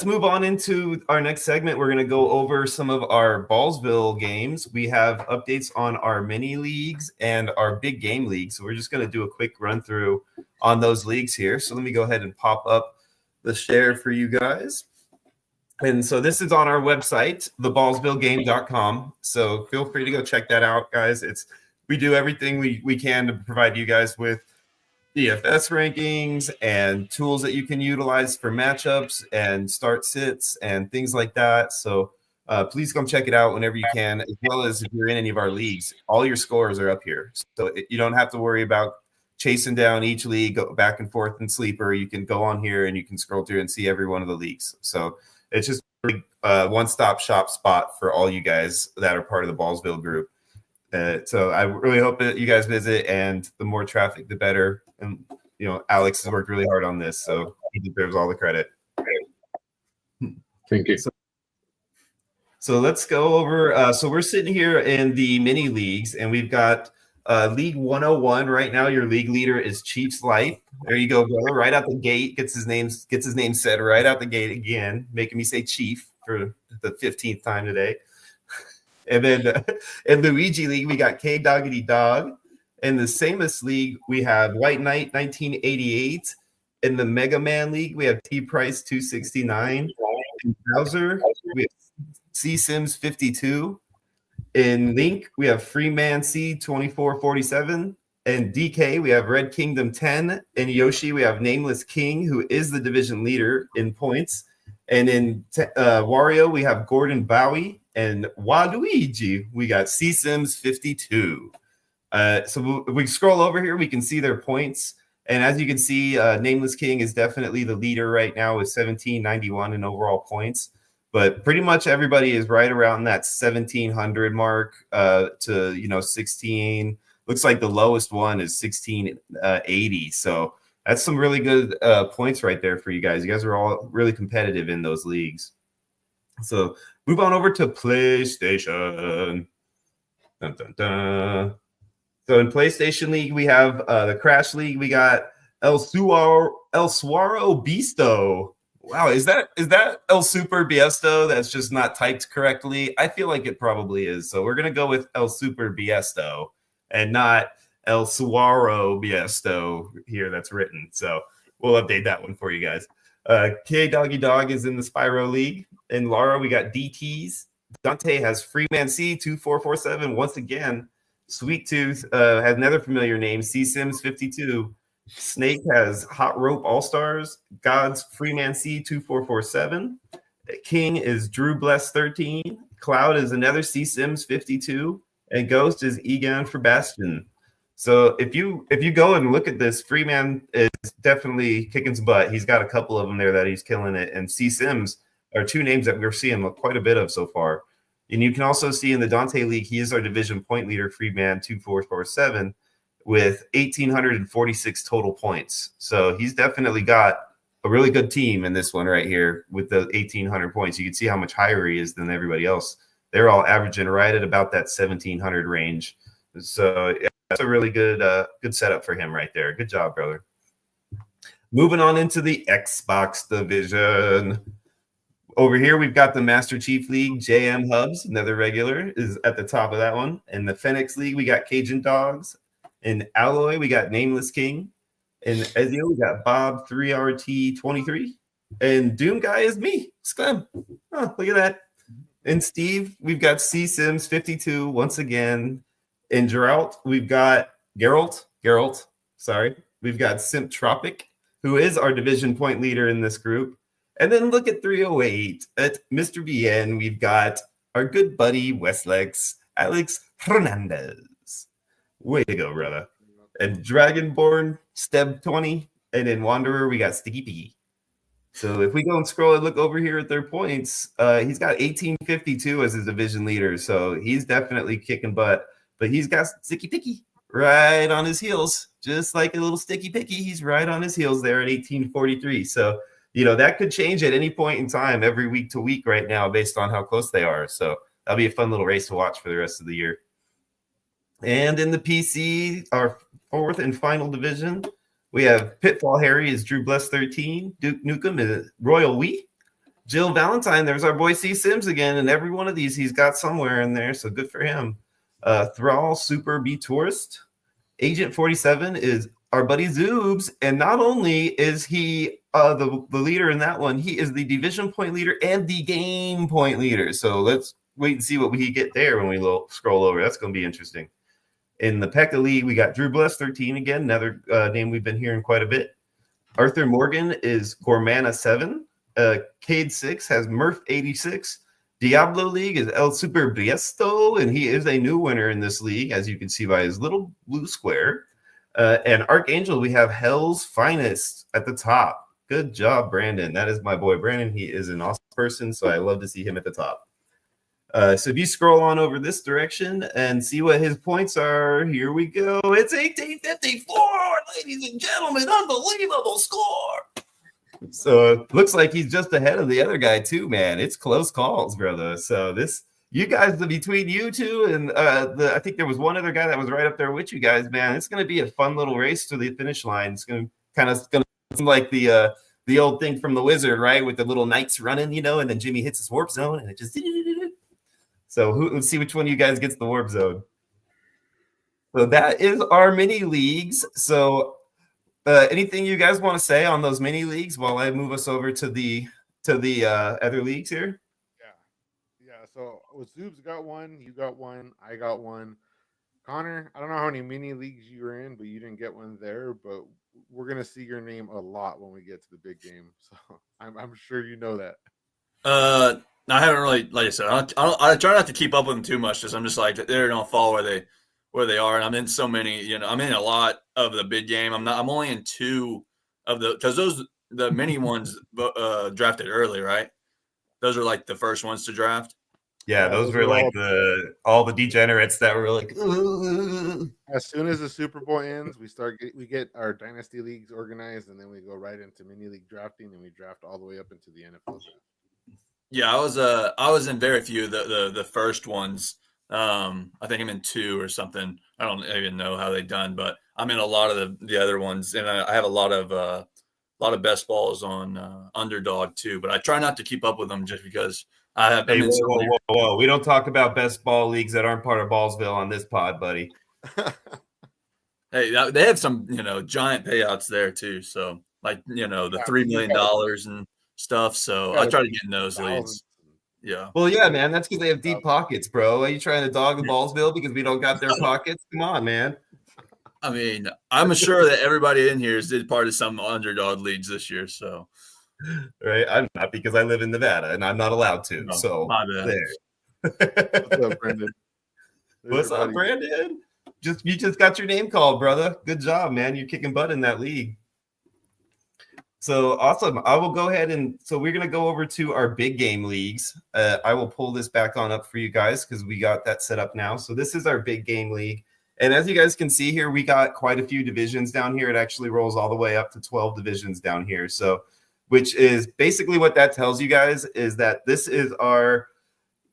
D: move on into our next segment. We're going to go over some of our Ballsville games. We have updates on our mini leagues and our big game league. So we're just going to do a quick run through on those leagues here. So let me go ahead and pop up the share for you guys. And so this is on our website, theballsvillegame.com. So feel free to go check that out, guys. We do everything we can to provide you guys with DFS rankings and tools that you can utilize for matchups and start sits and things like that. So please come check it out whenever you can, as well as if you're in any of our leagues. All your scores are up here. So you don't have to worry about chasing down each league, go back and forth in Sleeper. You can go on here and you can scroll through and see every one of the leagues. So it's just a one-stop shop spot for all you guys that are part of the Ballsville group. So I really hope that you guys visit, and the more traffic, the better. And, Alex has worked really hard on this, so he deserves all the credit.
E: Thank you.
D: So let's go over. So we're sitting here in the mini leagues, and we've got League 101 right now. Your league leader is Chiefs Life. There you go, brother. Right out the gate, gets his name said right out the gate again, making me say Chief for the 15th time today. And then in Luigi League, we got K Doggity Dog. In the Samus League, we have White Knight 1988. In the Mega Man League, we have T Price 269. In Bowser, we have C Sims 52. In Link, we have Freeman C 2447. In DK, we have Red Kingdom 10. In Yoshi, we have Nameless King, who is the division leader in points. And in Wario, we have Gordon Bowie. And Waluigi, we got C Sims 52. So we scroll over here, we can see their points. And as you can see, Nameless King is definitely the leader right now with 1791 in overall points. But pretty much everybody is right around that 1700 mark to 16. Looks like the lowest one is 1680. So that's some really good points right there for you guys. You guys are all really competitive in those leagues. So move on over to PlayStation. Dun, dun, dun. So in PlayStation League, we have the Crash League. We got El Suaro Bisto. Wow, is that El Super Biesto that's just not typed correctly? I feel like it probably is. So we're going to go with El Super Biesto and not El Suaro Biesto here that's written. So we'll update that one for you guys. K Doggy Dog is in the Spyro League. In Lara, we got DTs. Dante has Freeman C 2447 once again. Sweet Tooth has another familiar name, C Sims 52. Snake has Hot Rope All Stars. God's Freeman C 2447. King is Drew Bless 13. Cloud is another C Sims 52. And Ghost is Egon for Bastion. So if you go and look at this, Freeman is definitely kicking some butt. He's got a couple of them there that he's killing it. And C Sims are two names that we're seeing quite a bit of so far. And you can also see in the Dante League, he is our division point leader, Freeman 2447, with 1,846 total points. So he's definitely got a really good team in this one right here with the 1,800 points. You can see how much higher he is than everybody else. They're all averaging right at about that 1,700 range. So yeah, that's a really good good setup for him right there. Good job, brother. Moving on into the Xbox division. Over here, we've got the Master Chief League, JM Hubs, another regular, is at the top of that one. In the Phoenix League, we got Cajun Dogs. In Alloy, we got Nameless King. In Ezio, we got Bob 3RT23. And Doom Guy is me, Sclem. Oh, look at that. In Steve, we've got C Sims 52 once again. In Geralt, we've got Geralt. We've got Simp Tropic, who is our division point leader in this group. And then look at 308. At Mr. BN, we've got our good buddy Westlex, Alex Hernandez. Way to go, brother. And Dragonborn, Steb 20. And in Wanderer, we got Sticky Piggy. So if we go and scroll and look over here at their points, he's got 1852 as his division leader. So he's definitely kicking butt. But he's got Sticky Picky right on his heels. Just like a little Sticky Picky, he's right on his heels there at 1843. So that could change at any point in time, every week to week right now, based on how close they are. So that'll be a fun little race to watch for the rest of the year. And in the PC, our fourth and final division, we have Pitfall Harry is Drew Bless 13, Duke Nukem is Royal Wee, Jill Valentine, there's our boy C Sims again, and every one of these he's got somewhere in there, so good for him. Thrall Super B Tourist, Agent 47 is our buddy Zoobs, and not only is he the leader in that one, he is the division point leader and the game point leader. So let's wait and see what we get there when we scroll over. That's going to be interesting. In the Pekka League, we got Drew Bless 13 again, another name we've been hearing quite a bit. Arthur Morgan is Gormana 7. Cade 6 has Murph 86. Diablo League is El Super Briesto, and he is a new winner in this league, as you can see by his little blue square. And Archangel, we have Hell's Finest at the top. Good job, Brandon. That is my boy, Brandon. He is an awesome person, so I love to see him at the top. So if you scroll on over this direction and see what his points are, here we go. It's 1854, ladies and gentlemen. Unbelievable score. So it looks like he's just ahead of the other guy, too, man. It's close calls, brother. So you guys, between you two and I think there was one other guy that was right up there with you guys, man. It's going to be a fun little race to the finish line. It's going to seem like the old thing from the Wizard, right, with the little knights running, and then Jimmy hits his warp zone, and it just. So let's see which one of you guys gets the warp zone. So that is our mini leagues. So anything you guys want to say on those mini leagues while I move us over to the other leagues here?
E: Yeah. So Zoob's got one, you got one, I got one. Connor, I don't know how many mini leagues you were in, but you didn't get one there. But we're gonna see your name a lot when we get to the big game. So I'm sure you know that.
F: I haven't really, like I said, I try not to keep up with them too much because I'm just like they're gonna fall where they are, and I'm in so many. I'm in a lot of the big game. I'm only in two of because the mini ones drafted early, right? Those are like the first ones to draft.
D: Yeah, those were like all the degenerates that were like. Ugh.
E: As soon as the Super Bowl ends, we get our dynasty leagues organized, and then we go right into mini league drafting, and we draft all the way up into the NFL draft.
F: Yeah, I was in very few of the first ones. I think I'm in two or something. I don't even know how they done, but I'm in a lot of the other ones, and I have a lot of best balls on Underdog too. But I try not to keep up with them just because I have.
D: Hey, whoa! We don't talk about best ball leagues that aren't part of Ballsville on this pod, buddy.
F: Hey, they have some giant payouts there too. So like the $3 million and stuff. So I try to get in those leagues. Yeah.
D: Well, yeah, man. That's because they have deep pockets, bro. Are you trying to dog the Ballsville because we don't got their pockets? Come on, man.
F: I mean, I'm sure that everybody in here did part of some Underdog leagues this year. So,
D: right. I'm not because I live in Nevada and I'm not allowed to. No, so there.
E: What's up, Brandon?
D: What's up, Brandon? You just got your name called, brother. Good job, man. You're kicking butt in that league. So awesome. I will go ahead so we're going to go over to our big game leagues. I will pull this back on up for you guys because we got that set up now. So this is our big game league. And as you guys can see here, we got quite a few divisions down here. It actually rolls all the way up to 12 divisions down here. So which is basically what that tells you guys is that this is our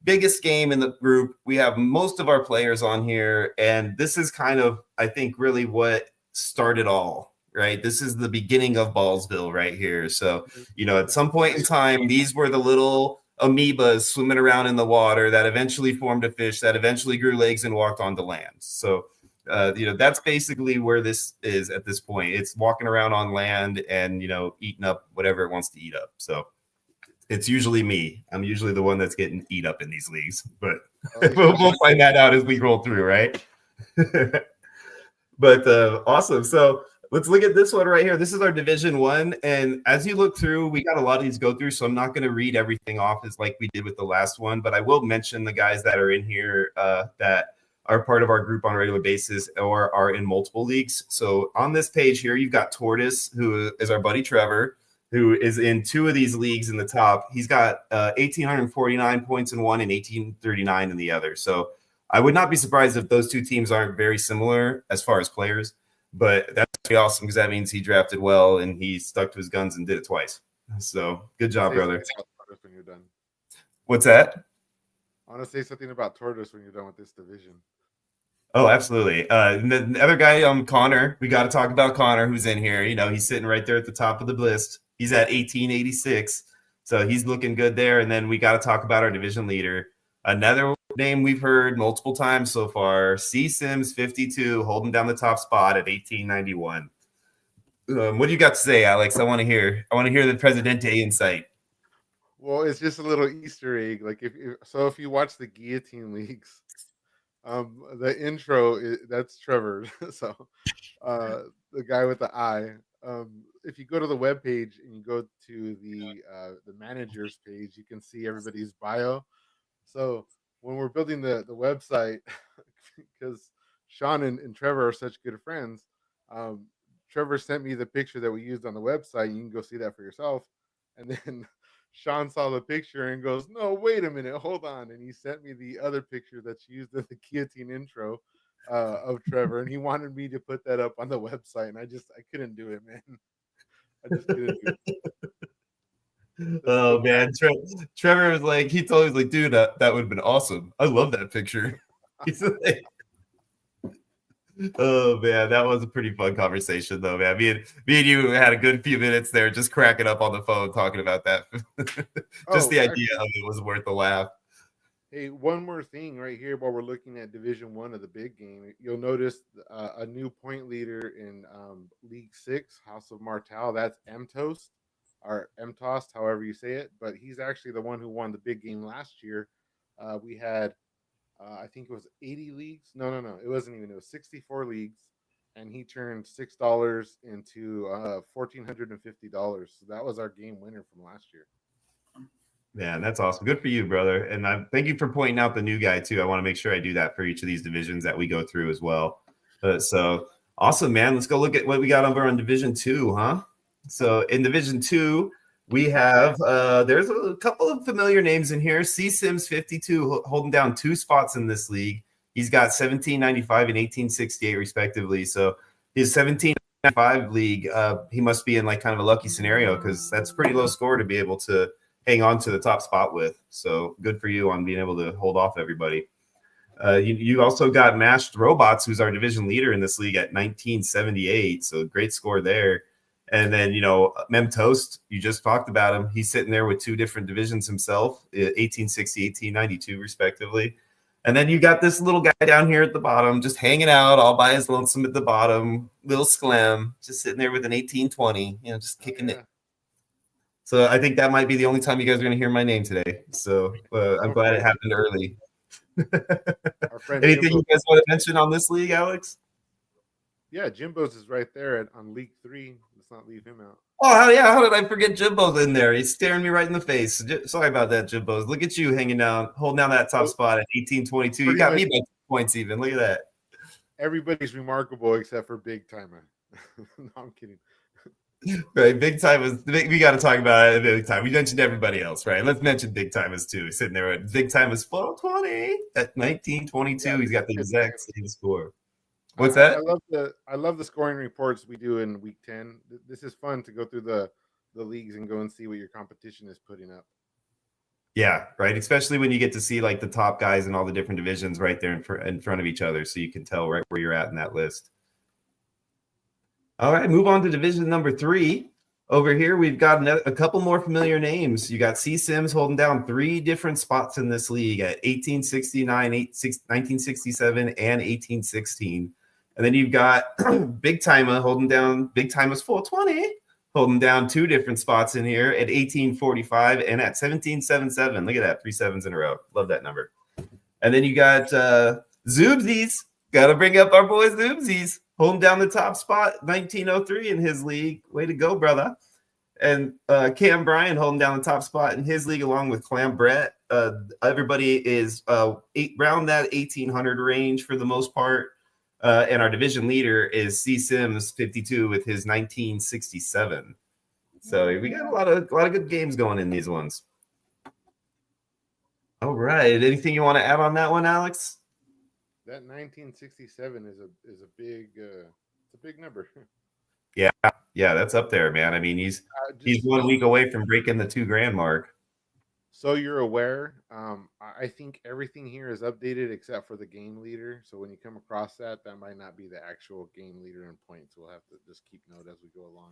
D: biggest game in the group. We have most of our players on here, and this is kind of, I think, really what started all, right? This is the beginning of Ballsville right here. So, at some point in time, these were the little amoebas swimming around in the water that eventually formed a fish that eventually grew legs and walked onto land. So, that's basically where this is at this point. It's walking around on land and, eating up whatever it wants to eat up. So, it's usually me. I'm usually the one that's getting eat up in these leagues, but we'll find that out as we roll through, right? But awesome. So let's look at this one right here. This is our Division 1, and as you look through, we got a lot of these go through, so I'm not going to read everything off as like we did with the last one, but I will mention the guys that are in here that are part of our group on a regular basis or are in multiple leagues. So on this page here, you've got Tortoise, who is our buddy Trevor, who is in 2 of these leagues in the top. He's got 1,849 points in one and 1,839 in the other. So I would not be surprised if those 2 teams aren't very similar as far as players, but that's pretty awesome because that means he drafted well and he stuck to his guns and did it twice. So good job, brother.
E: When you're done.
D: What's that?
E: I want to say something about Tortoise when you're done with this division.
D: Oh, absolutely. The other guy, Connor, we got to talk about Connor, who's in here. He's sitting right there at the top of the list. He's at 1886, so he's looking good there. And then we got to talk about our division leader. Another name we've heard multiple times so far, C Sims 52, holding down the top spot at 1891. What do you got to say, Alex? I want to hear the Presidente insight.
E: Well, it's just a little Easter egg. Like if you watch the Guillotine Leagues, the intro that's Trevor. So the guy with the eye. If you go to the webpage and you go to the managers page, you can see everybody's bio. So when we're building the website, because Sean and Trevor are such good friends, Trevor sent me the picture that we used on the website. You can go see that for yourself. And then Sean saw the picture and goes, "No, wait a minute, hold on." And he sent me the other picture that's used in the guillotine intro of Trevor, and he wanted me to put that up on the website, and I couldn't do it, man. I just couldn't do it.
D: Oh man, Trevor was like, he told me, like, dude, that would have been awesome. I love that picture. He's like, oh man, that was a pretty fun conversation though, man. Me and you had a good few minutes there just cracking up on the phone talking about that. Just the idea of it was worth a laugh.
E: Hey, one more thing right here while we're looking at Division 1 of the big game. You'll notice a new point leader in League 6, House of Martel. That's M-Toast, or M-Tost, however you say it. But he's actually the one who won the big game last year. We had, I think it was 80 leagues. No. It wasn't even. It was 64 leagues. And he turned $6 into $1,450. So that was our game winner from last year.
D: Yeah, that's awesome. Good for you, brother. And thank you for pointing out the new guy too. I want to make sure I do that for each of these divisions that we go through as well. So awesome, man. Let's go look at what we got over on Division 2, huh? So in Division 2, we have there's a couple of familiar names in here. C Sims 52 holding down 2 spots in this league. He's got 1795 and 1868 respectively. So his 1795 league, he must be in like kind of a lucky scenario because that's a pretty low score to be able to hang on to the top spot with. So good for you on being able to hold off everybody. You also got Mashed Robots, who's our division leader in this league at 1978. So great score there. And then, Mem Toast, you just talked about him. He's sitting there with 2 different divisions himself, 1860, 1892 respectively. And then you got this little guy down here at the bottom, just hanging out all by his lonesome at the bottom, little Sklem, just sitting there with an 1820, just kicking it. So I think that might be the only time you guys are going to hear my name today. So I'm glad it happened early. Anything you guys want to mention on this league, Alex?
E: Yeah, Jimbo's is right there on League 3. Let's not leave him out.
D: Oh, yeah. How did I forget Jimbo's in there? He's staring me right in the face. Sorry about that, Jimbo's. Look at you hanging down, holding down that top spot at 1822. You got me by 2 points even. Look at that.
E: Everybody's remarkable except for Big Timer. No, I'm kidding.
D: Right, Big Time is. We got to talk about it at Big Time. We mentioned everybody else, right? Let's mention Big Time is too. He's sitting there. Big Time is 420 at 1922. Yeah, he's got the exact same score. What's that?
E: I love the scoring reports we do in week 10. This is fun to go through the the leagues and go and see what your competition is putting up.
D: Yeah, right. Especially when you get to see like the top guys in all the different divisions right there in front of each other, so you can tell right where you're at in that list. All right, move on to division number 3. Over here, we've got a couple more familiar names. You got C. Sims holding down 3 different spots in this league at 1869, 1967, and 1816. And then you've got Big Timer holding down Big Timer's 420, holding down 2 different spots in here at 1845 and at 1777. Look at that, 3 sevens in a row. Love that number. And then you got Zoobsies. Got to bring up our boy Zoobsies, holding down the top spot, 1903 in his league. Way to go, brother. And Cam Bryan holding down the top spot in his league along with Clam Brett. Everybody is around that 1800 range for the most part. And our division leader is C. Sims 52 with his 1967. So we got a lot of good games going in these ones. All right. Anything you want to add on that one, Alex?
E: That 1967 is a big number.
D: Yeah, that's up there, man. I mean, he's 1 week away from breaking the $2,000 mark.
E: So you're aware, I think everything here is updated except for the game leader. So when you come across that might not be the actual game leader in points. We'll have to just keep note as we go along.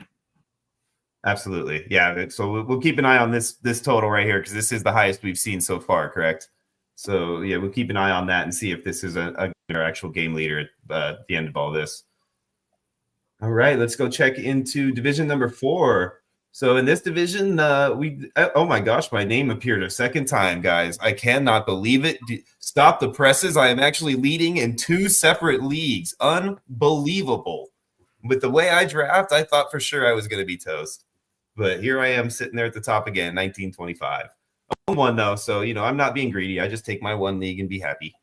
D: Absolutely, yeah. So we'll keep an eye on this total right here because this is the highest we've seen so far, correct? So yeah, we'll keep an eye on that and see if this is our actual game leader at the end of all this. All right, let's go check into division number 4. So in this division, oh my gosh, my name appeared a second time, guys. I cannot believe it. Stop the presses. I am actually leading in 2 separate leagues. Unbelievable. With the way I draft, I thought for sure I was going to be toast. But here I am sitting there at the top again, 1925. I won one though, so I'm not being greedy. I just take my 1 league and be happy.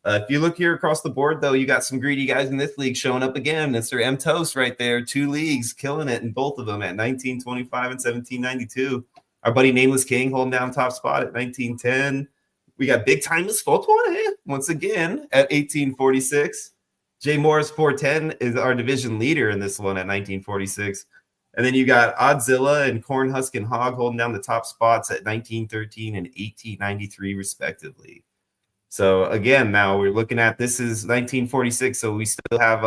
D: If you look here across the board, though, you got some greedy guys in this league showing up again. Mr. M. Toast right there, 2 leagues, killing it in both of them at 1925 and 1792. Our buddy Nameless King holding down top spot at 1910. We got Big Timeless 420 once again at 1846. Jay Morris 410 is our division leader in this one at 1946. And then you got Oddzilla and Cornhusk and Hog holding down the top spots at 1913 and 1893 respectively. So again, now we're looking at this is 1946, so we still have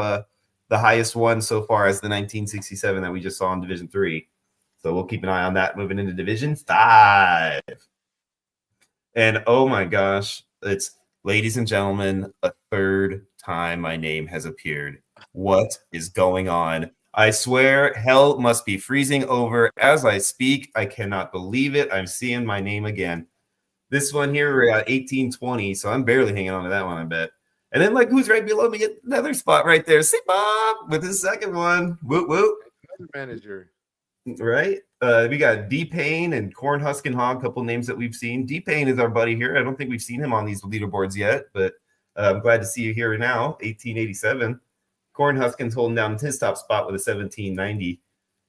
D: the highest one so far as the 1967 that we just saw in Division 3. So we'll keep an eye on that moving into Division 5. And oh my gosh, it's, ladies and gentlemen, a 3rd time my name has appeared. What is going on? I swear hell must be freezing over as I speak. I cannot believe it. I'm seeing my name again. This one here, we're at 1820, so I'm barely hanging on to that one, I bet. And then, who's right below me? Another spot right there. See Bob with his second one. Whoop, whoop.
E: Another manager.
D: Right? We got D-Pain and Cornhusk and Hog, a couple names that we've seen. D-Pain is our buddy here. I don't think we've seen him on these leaderboards yet, but I'm glad to see you here now, 1887. Cornhuskin's holding down his top spot with a 1790.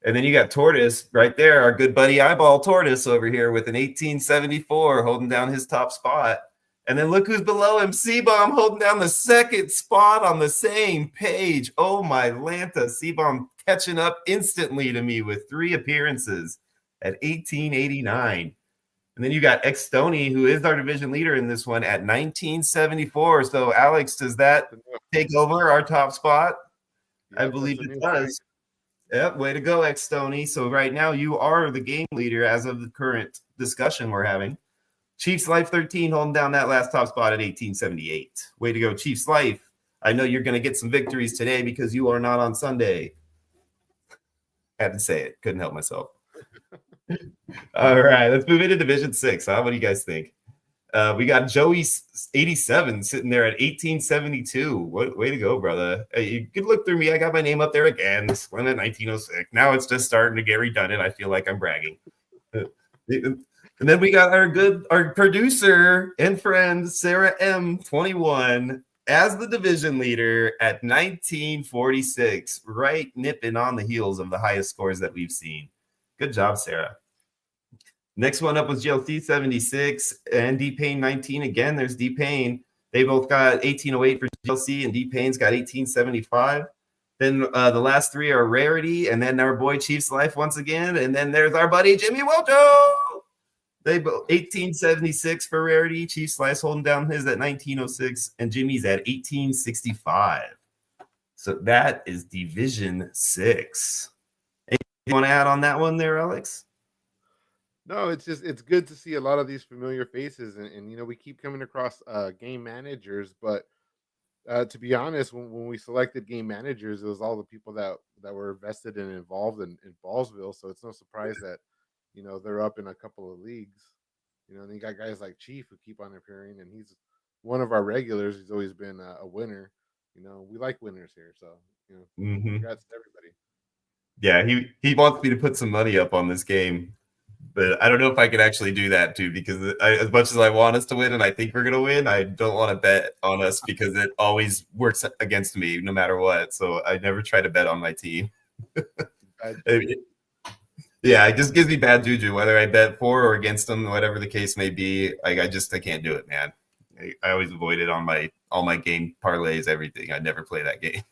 D: And then you got Tortoise right there, our good buddy Eyeball Tortoise over here with an 1874 holding down his top spot. And then look who's below him, C-Bomb holding down the 2nd spot on the same page. Oh, my Lanta, C-Bomb catching up instantly to me with 3 appearances at 1889. And then you got X Stoney, who is our division leader in this one at 1974. So, Alex, does that take over our top spot? I believe it does. Yep, way to go, X Stoney. So right now you are the game leader as of the current discussion we're having. Chiefs Life 13 holding down that last top spot at 1878. Way to go, Chiefs Life. I know you're going to get some victories today because you are not on Sunday. Had to say it. Couldn't help myself. All right, let's move into Division 6. What do you guys think? We got Joey 87 sitting there at 1872. Way to go, brother. You could look through me. I got my name up there again. Slim at 1906. Now it's just starting to get redundant. I feel like I'm bragging. And then we got our producer and friend, Sarah M. 21 as the division leader at 1946, right nipping on the heels of the highest scores that we've seen. Good job, Sarah. Next one up was GLC 76 and D-Pain 19. Again, there's D-Pain. They both got 1808 for GLC, and D-Pain's got 1875. Then the last three are Rarity, and then our boy Chief's Life once again, and then there's our buddy Jimmy Wojo. They both 1876 for Rarity. Chief's Life holding down his at 1906, and Jimmy's at 1865. So that is Division 6. Hey, you want to add on that one there, Alex?
E: No, it's good to see a lot of these familiar faces, and you know, we keep coming across game managers, but to be honest, when we selected game managers, it was all the people that were vested and involved in Ballsville. So it's no surprise that, you know, they're up in a couple of leagues. You know, and you got guys like Chief who keep on appearing, and he's one of our regulars. He's always been a winner. You know, we like winners here, so you know, congrats to everybody.
D: Yeah, he wants me to put some money up on this game, but I don't know if I can actually do that too, because as much as I want us to win and I think we're gonna win, I don't want to bet on us because it always works against me no matter what. So I never try to bet on my team. Yeah, it just gives me bad juju whether I bet for or against them, whatever the case may be. Like I can't do it, man. I always avoid it on all my game parlays, everything. I never play that game.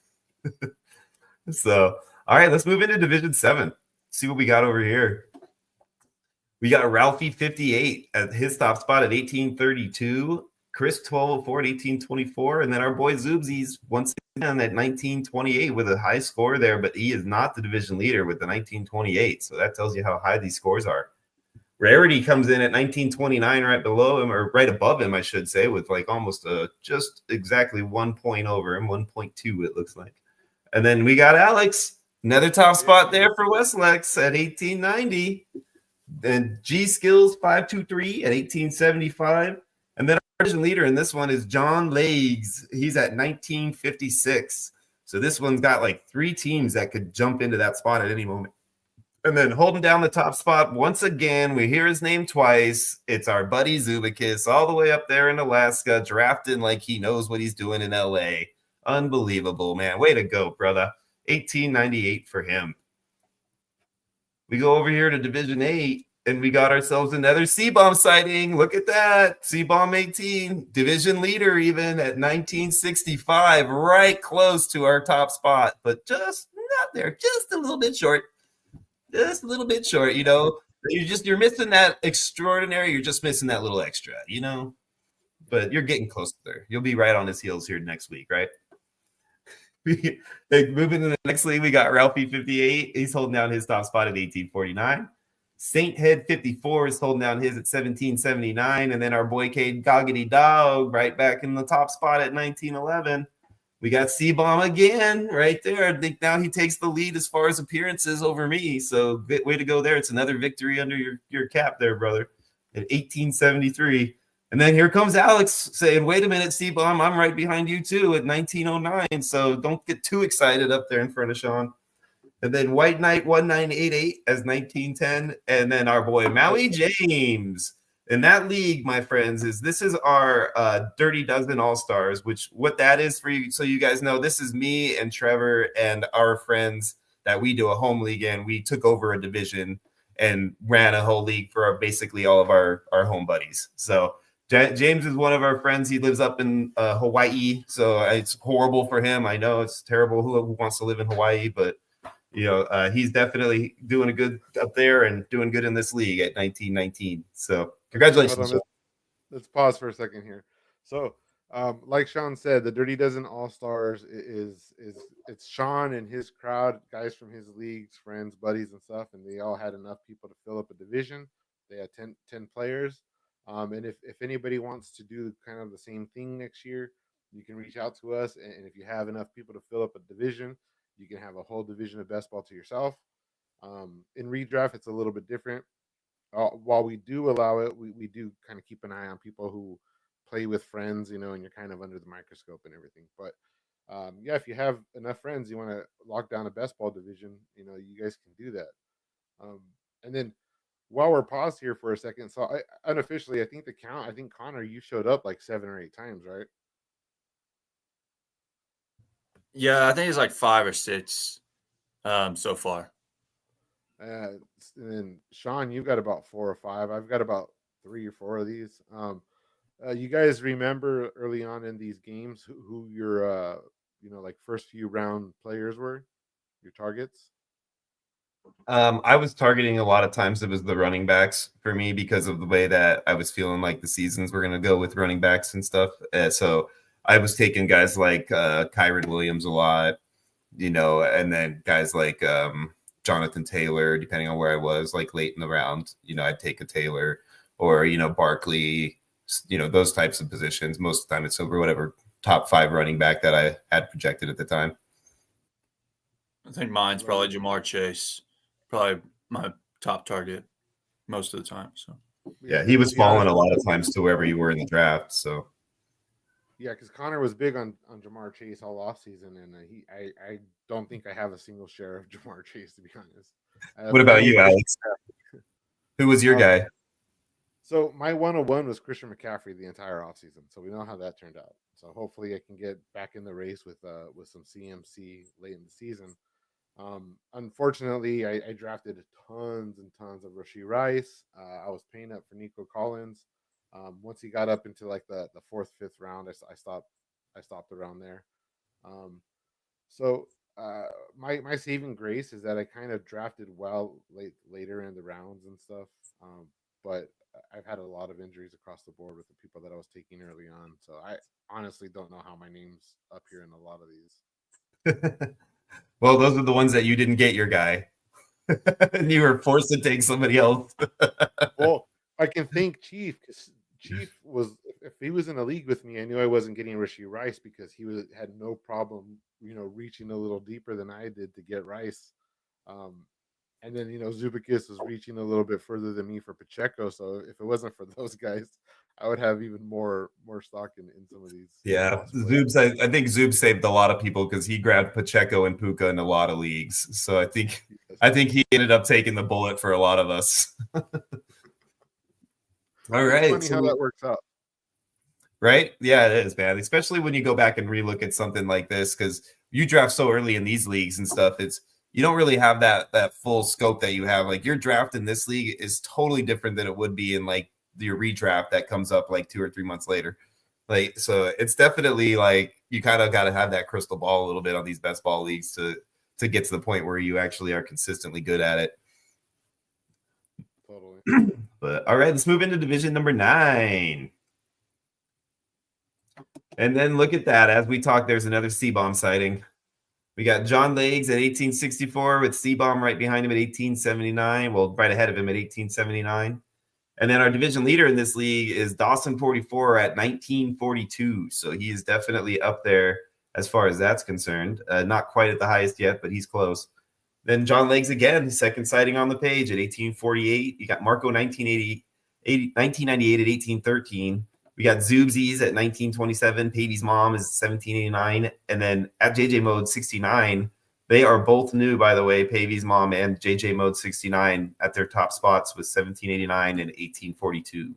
D: So all right, let's move into Division 7. See what we got over here. We got Ralphie 58 at his top spot at 1832, Chris 1204 at 1824, and then our boy Zoobsies once again at 1928 with a high score there, but he is not the division leader with the 1928. So that tells you how high these scores are. Rarity comes in at 1929, right below him, or right above him, I should say, with like almost just exactly 1 point over him, 1.2 it looks like. And then we got Alex, another top spot there for Westlex at 1890. Then G Skills 523 at 1875. And then our division leader in this one is John Legs. He's at 1956. So this one's got like 3 teams that could jump into that spot at any moment. And then holding down the top spot once again, we hear his name twice. It's our buddy Zubakis, all the way up there in Alaska, drafting like he knows what he's doing in LA. Unbelievable, man. Way to go, brother. 1898 for him. We go over here to Division 8, and we got ourselves another C-Bomb sighting. Look at that. C-Bomb 18, division leader even at 1965, right close to our top spot, but just not there, just a little bit short. Just a little bit short, you know. You're missing that extraordinary. You're just missing that little extra, you know. But you're getting close there. You'll be right on his heels here next week, right? Moving to the next league, we got Ralphie 58. He's holding down his top spot at 1849. Saint Head 54 is holding down his at 1779. And then our boy Cade Goggity Dog right back in the top spot at 1911. We got C-Bomb again right there. I think now he takes the lead as far as appearances over me. So way to go there. It's another victory under your cap there, brother, at 1873. And then here comes Alex saying, wait a minute, C-Bomb, I'm right behind you too at 1909. So don't get too excited up there in front of Sean. And then White Knight 1988 as 1910. And then our boy Maui James. And that league, my friends, this is our Dirty Dozen All-Stars, which what that is for you, so you guys know, this is me and Trevor and our friends that we do a home league in. We took over a division and ran a whole league for basically all of our home buddies. So James is one of our friends. He lives up in Hawaii, so it's horrible for him. I know it's terrible. Who wants to live in Hawaii? But you know, he's definitely doing a good up there and doing good in this league at 1919. So congratulations.
E: Let's pause for a second here. So, like Sean said, the Dirty Dozen All Stars is it's Sean and his crowd, guys from his leagues, friends, buddies, and stuff, and they all had enough people to fill up a division. They had 10 players. And if anybody wants to do kind of the same thing next year, you can reach out to us. And if you have enough people to fill up a division, you can have a whole division of best ball to yourself. In redraft, it's a little bit different. While we do allow it, we do kind of keep an eye on people who play with friends, you know, and you're kind of under the microscope and everything. But yeah, if you have enough friends, you want to lock down a best ball division, you know, you guys can do that. And then while we're paused here for a second, so unofficially, I think Connor, you showed up like 7 or 8 times, right?
F: Yeah, I think it's like 5 or 6 so far.
E: And then Sean, you've got about 4 or 5. I've got about 3 or 4 of these. You guys remember early on in these games who your like first few round players were your targets?
D: I was targeting a lot of times it was the running backs for me because of the way that I was feeling like the seasons were going to go with running backs and stuff. So I was taking guys like Kyron Williams a lot, and then guys like Jonathan Taylor, depending on where I was, like late in the round, I'd take a Taylor or, Barkley, those types of positions. Most of the time it's over whatever top 5 running back that I had projected at the time.
F: I think mine's probably Jamar Chase, probably my top target most of the time. So
D: yeah, he was falling a lot of times to wherever you were in the draft. So
E: yeah, because Connor was big on Jamar Chase all off season, and I don't think I have a single share of Jamar Chase, to be honest.
D: What about you, Alex? Who was your guy?
E: So my 101 was Christian McCaffrey the entire offseason. So we know how that turned out. So hopefully I can get back in the race with some CMC late in the season. Unfortunately, I drafted tons and tons of Rashee Rice. I was paying up for Nico Collins. Once he got up into like the 4th, 5th round, I stopped around there. My saving grace is that I kind of drafted well later in the rounds and stuff. But I've had a lot of injuries across the board with the people that I was taking early on. So I honestly don't know how my name's up here in a lot of these.
D: Well, those are the ones that you didn't get your guy. And you were forced to take somebody else.
E: Well, I can thank Chief, because Chief was, if he was in a league with me, I knew I wasn't getting Rashee Rice because he had no problem, reaching a little deeper than I did to get Rice. And then, Zubikis was reaching a little bit further than me for Pacheco. So if it wasn't for those guys, I would have even more stock in some of these.
D: Yeah, Zubes. I think Zubes saved a lot of people because he grabbed Pacheco and Puka in a lot of leagues. So I think he ended up taking the bullet for a lot of us. All right,
E: it's funny how that works out.
D: Right? Yeah, it is, man. Especially when you go back and relook at something like this, because you draft so early in these leagues and stuff. You don't really have that full scope that you have. Like your draft in this league is totally different than it would be in like your redraft that comes up like 2 or 3 months later. Like, so it's definitely like you kind of got to have that crystal ball a little bit on these best ball leagues to get to the point where you actually are consistently good at it.
E: Totally.
D: But all right, let's move into division number 9. And then look at that. As we talk, there's another C-bomb sighting. We got John Legs at 1864 with C-bomb right behind him at 1879. Well, right ahead of him at 1879. And then our division leader in this league is Dawson 44 at 1942. So he is definitely up there as far as that's concerned. Not quite at the highest yet, but he's close. Then John Legs again, his second sighting on the page at 1848. You got Marco 1998 at 1813. We got Zoobsies at 1927. Pavy's mom is 1789. And then at JJ Mode 69, they are both new, by the way, Pavy's mom and JJ Mode 69 at their top spots with 1789 and 1842.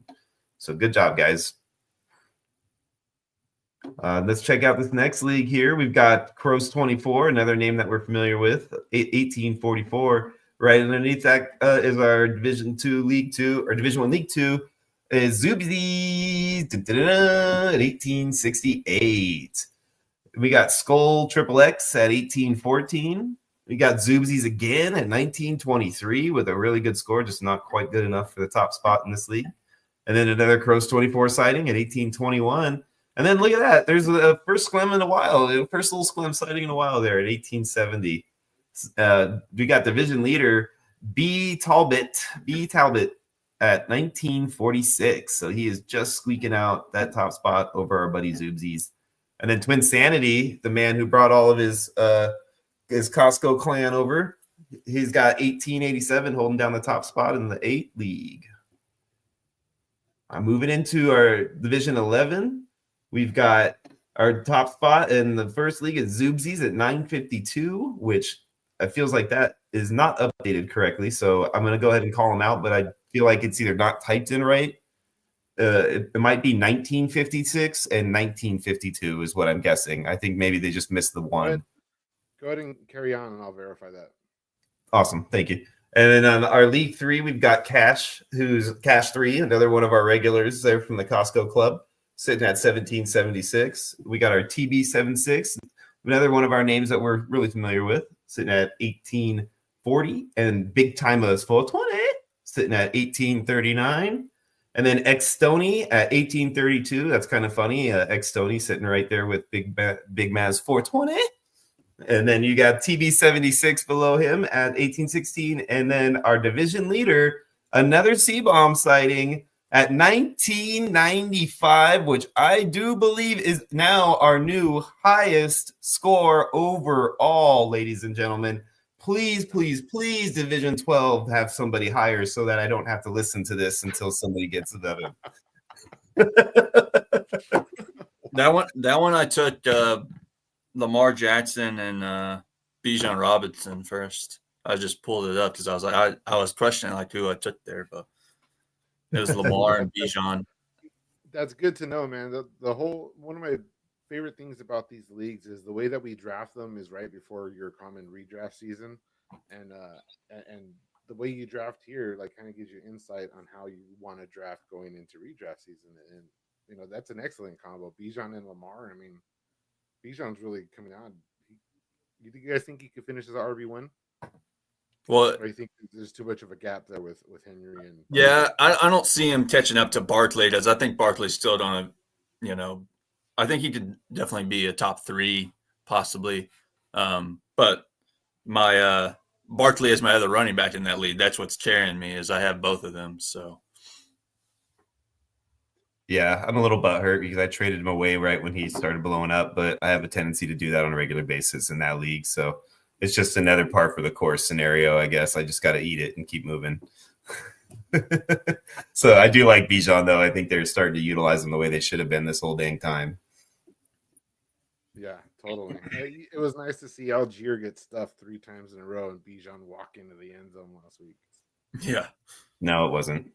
D: So good job, guys. Let's check out this next league here. We've got Crows 24, another name that we're familiar with, 1844. Right underneath that is our Division 2 League 2, or Division 1 League 2. Is Zoobsies at 1868. We got Skull Triple X at 1814. We got Zoobsies again at 1923 with a really good score, just not quite good enough for the top spot in this league. And then another Crows 24 sighting at 1821. And then look at that. There's a first Sklem in a while, first little Sklem sighting in a while there at 1870. We got division leader B. Talbot at 1946. So he is just squeaking out that top spot over our buddy Zoobsies. And then Twin Sanity, the man who brought all of his Costco clan over, he's got 1887 holding down the top spot in the 8 league. I'm moving into our Division 11. We've got our top spot in the first league is Zoobsies at 952, which it feels like that is not updated correctly. So I'm going to go ahead and call them out, but I feel like it's either not typed in right. It might be 1956 and 1952 is what I'm guessing. I think maybe they just missed the one.
E: Go ahead and carry on, and I'll verify that.
D: Awesome. Thank you. And then on our League 3, we've got Cash, who's Cash 3, another one of our regulars there from the Costco Club, sitting at 1776. We got our TB76, Another one of our names that we're really familiar with, sitting at 1840, and Big Tima's 420, sitting at 1839. And then X Stoney at 1832. That's kind of funny. X Stoney sitting right there with Big Maz 420. And then you got TB76 below him at 1816. And then our division leader, another C-bomb sighting at 1995, which I do believe is now our new highest score overall, ladies and gentlemen. Please, please, please, Division 12 have somebody higher so that I don't have to listen to this until somebody gets above him.
F: That one I took Lamar Jackson and Bijan Robinson first. I just pulled it up because I was like, I was questioning like who I took there, but it was Lamar and Bijan.
E: That's good to know, man. The whole one of my favorite things about these leagues is the way that we draft them is right before your common redraft season, and the way you draft here like kind of gives you insight on how you want to draft going into redraft season. And you know, that's an excellent combo, Bijan and Lamar. I mean, Bijan's really coming on. You guys think he could finish as RB1?
F: Well,
E: or you think there's too much of a gap there with Henry and?
F: Yeah, I don't see him catching up to Barkley. Does I think Barkley's still gonna, you know, I think he could definitely be a top 3 possibly. But my Barkley is my other running back in that league. That's what's carrying me is I have both of them. So
D: yeah, I'm a little butthurt because I traded him away right when he started blowing up, but I have a tendency to do that on a regular basis in that league. So it's just another par for the course scenario, I guess. I just got to eat it and keep moving. So I do like Bijan, though. I think they're starting to utilize him the way they should have been this whole dang time.
E: Yeah, totally. It was nice to see Algier get stuffed 3 times in a row and Bijan walk into the end zone last week.
F: yeah.
D: No, it wasn't.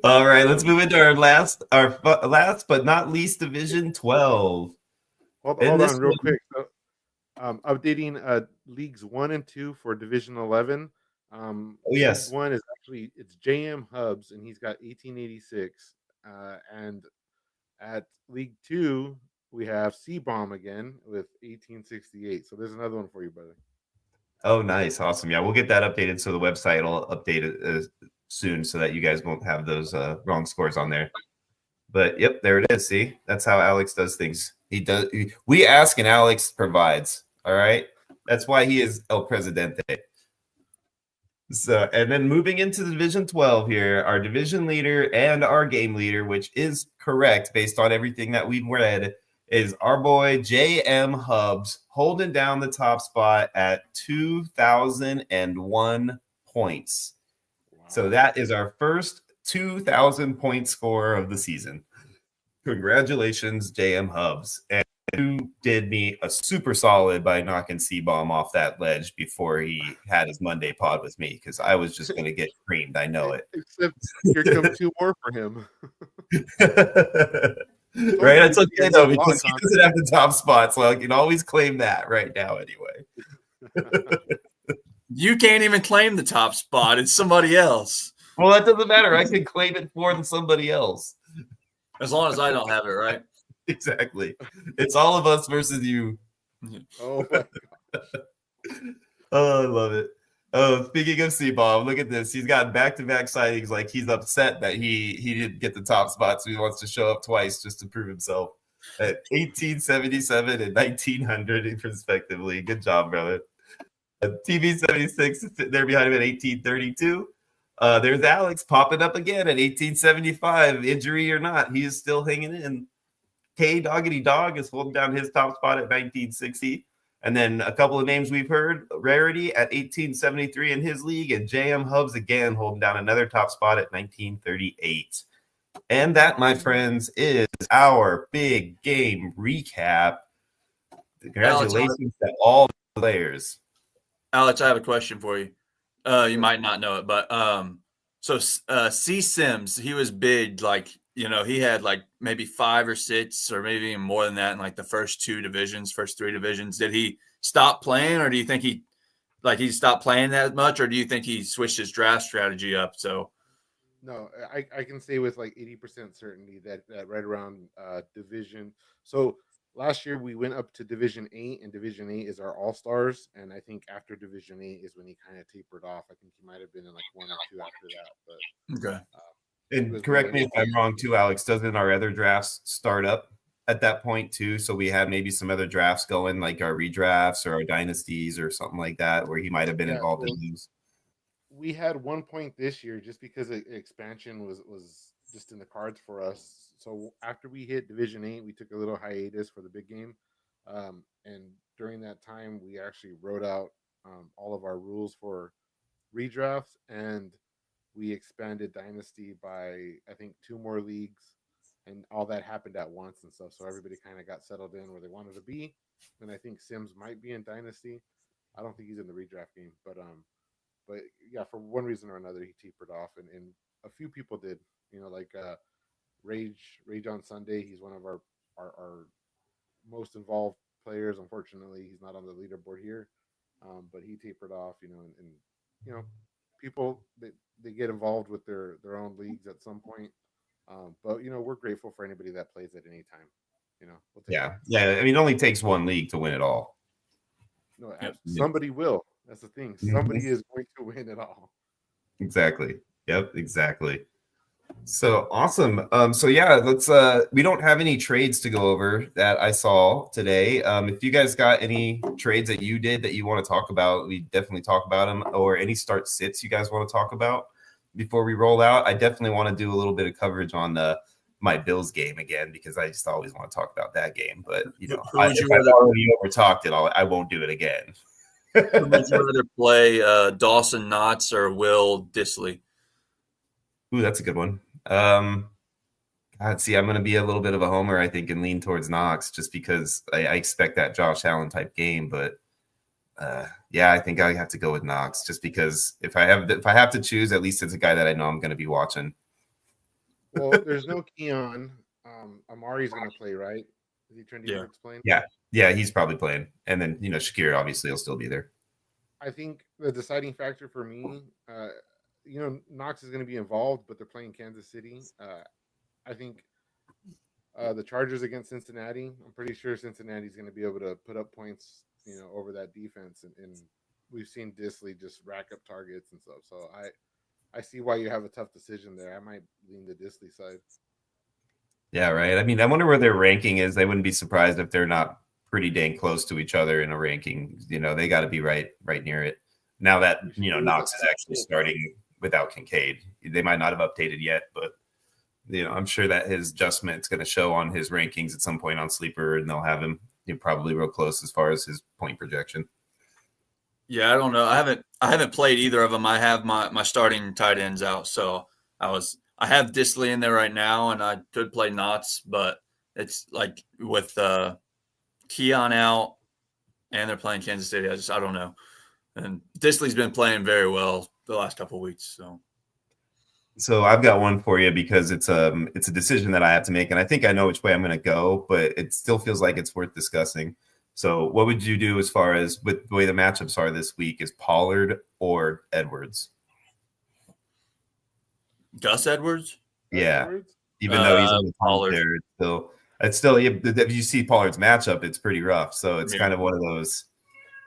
D: All right, let's move into our last but not least Division 12.
E: Hold on real quick. So, updating leagues 1 and 2 for Division 11.
D: Yes.
E: League 1 is actually it's JM Hubs and he's got 1886. And at League 2 we have C-Bomb again with 1868. So there's another one for you, brother.
D: Oh, nice. Awesome. Yeah, we'll get that updated. So the website will update it soon so that you guys won't have those wrong scores on there. But yep, there it is. See, that's how Alex does things. We ask and Alex provides. All right. That's why he is El Presidente. So, and then moving into Division 12 here, our division leader and our game leader, which is correct based on everything that we've read, is our boy JM Hubs holding down the top spot at 2,001 points. Wow. So that is our first 2,000 point score of the season. Congratulations, JM Hubs. And you did me a super solid by knocking C-Bomb off that ledge before he had his Monday pod with me because I was just going to get creamed. I know it.
E: Except here come 2 more for him.
D: Right, it's okay though because he doesn't have the top spot, so I can always claim that right now anyway.
F: You can't even claim the top spot; it's somebody else.
D: Well, that doesn't matter. I can claim it for somebody else,
F: as long as I don't have it, right?
D: Exactly. It's all of us versus you.
E: Oh my gosh.
D: Oh, I love it. Oh, speaking of C-Bomb, look at this. He's got back-to-back sightings. Like he's upset that he didn't get the top spot, so he wants to show up twice just to prove himself at 1877 and 1900 respectively. Good job, brother. TV76 is sitting there behind him at 1832. There's Alex popping up again at 1875. Injury or not, he is still hanging in. K Doggity Dog is holding down his top spot at 1960. And then a couple of names we've heard, Rarity at 1873 in his league, and JM Hubs again holding down another top spot at 1938. And that, my friends, is our big game recap. Congratulations to all the players.
F: Alex, I have a question for you. You might not know it, but so C Sims, he was big, like, you know, he had like maybe 5 or 6 or maybe even more than that in like the first 3 divisions. Did he stop playing, or do you think he stopped playing that much, or do you think he switched his draft strategy up? So
E: No, I can say with like 80% certainty that right around division. So last year we went up to Division 8, and Division 8 is our All Stars, and I think after Division 8 is when he kind of tapered off. I think he might have been in like one or two after that, but
F: Okay.
E: he
D: And
E: was
D: correct me
E: mainly
D: if I'm wrong too, Alex. Doesn't our other drafts start up at that point too? So we have maybe some other drafts going, like our redrafts or our dynasties or something like that, where he might have been
E: yeah.
D: involved
E: So
D: in these.
E: we had 1 point this year just because expansion was just in the cards for us. So after we hit Division 8, we took a little hiatus for the big game, and during that time, we actually wrote out all of our rules for redrafts, and we expanded Dynasty by I think two more leagues, and all that happened at once and stuff. So everybody kind of got settled in where they wanted to be, and I think Sims might be in Dynasty. I don't think he's in the redraft game, but yeah, for one reason or another, he tapered off, and a few people did. Like Rage on Sunday. He's one of our most involved players. Unfortunately, he's not on the leaderboard here, but he tapered off. And you know, people they get involved with their own leagues at some point. But we're grateful for anybody that plays at any time. We'll take
D: Yeah,
E: it.
D: yeah. I mean, it only takes one league to win it all.
E: No,
F: Yep.
E: somebody will. That's the thing. Somebody is going to win it all.
D: Exactly. Yep. Exactly. So awesome. So yeah, let's we don't have any trades to go over that I saw today. If you guys got any trades that you did that you want to talk about, we definitely talk about them, or any start sits you guys want to talk about before we roll out. I definitely want to do a little bit of coverage on my Bills game again, because I just always want to talk about that game. But
F: Who would you
D: if I've
F: rather,
D: already over talked it, I won't do it again.
F: who would you rather play, Dawson Knotts or Will Disley?
D: Ooh, that's a good one. God, see, I'm going to be a little bit of a homer, I think, and lean towards Knox just because I expect that Josh Allen type game. But yeah, I think I have to go with Knox just because if I have to choose, at least it's a guy that I know I'm going to be watching.
E: Well, there's no Keon. Amari's going to play, right? Is he trending
F: Yeah.
E: towards playing?
D: Yeah, he's probably playing, and then Shakir obviously will still be there.
E: I think the deciding factor for me, Knox is going to be involved, but they're playing Kansas City. I think the Chargers against Cincinnati. I'm pretty sure Cincinnati's going to be able to put up points, over that defense, and we've seen Disley just rack up targets and stuff. So I see why you have a tough decision there. I might lean the Disley side.
D: Yeah, right. I mean, I wonder where their ranking is. I wouldn't be surprised if they're not pretty dang close to each other in a ranking. They got to be right near it. Now that Knox is actually starting without Kincaid, they might not have updated yet, but I'm sure that his adjustment is going to show on his rankings at some point on Sleeper, and they'll have him probably real close as far as his point projection.
F: Yeah, I don't know. I haven't played either of them. I have my starting tight ends out, so I have Disley in there right now, and I could play Knots, but it's like with Keon out, and they're playing Kansas City. I don't know. And Disley's been playing very well the last couple of weeks.
D: So I've got one for you because it's a decision that I have to make, and I think I know which way I'm going to go, but it still feels like it's worth discussing. So what would you do as far as with the way the matchups are this week? Is Pollard or Edwards?
F: Gus Edwards?
D: Yeah,
E: Edwards?
D: even though he's on the
F: Pollard.
D: there, it's still if you see Pollard's matchup, it's pretty rough. So it's kind of one of those.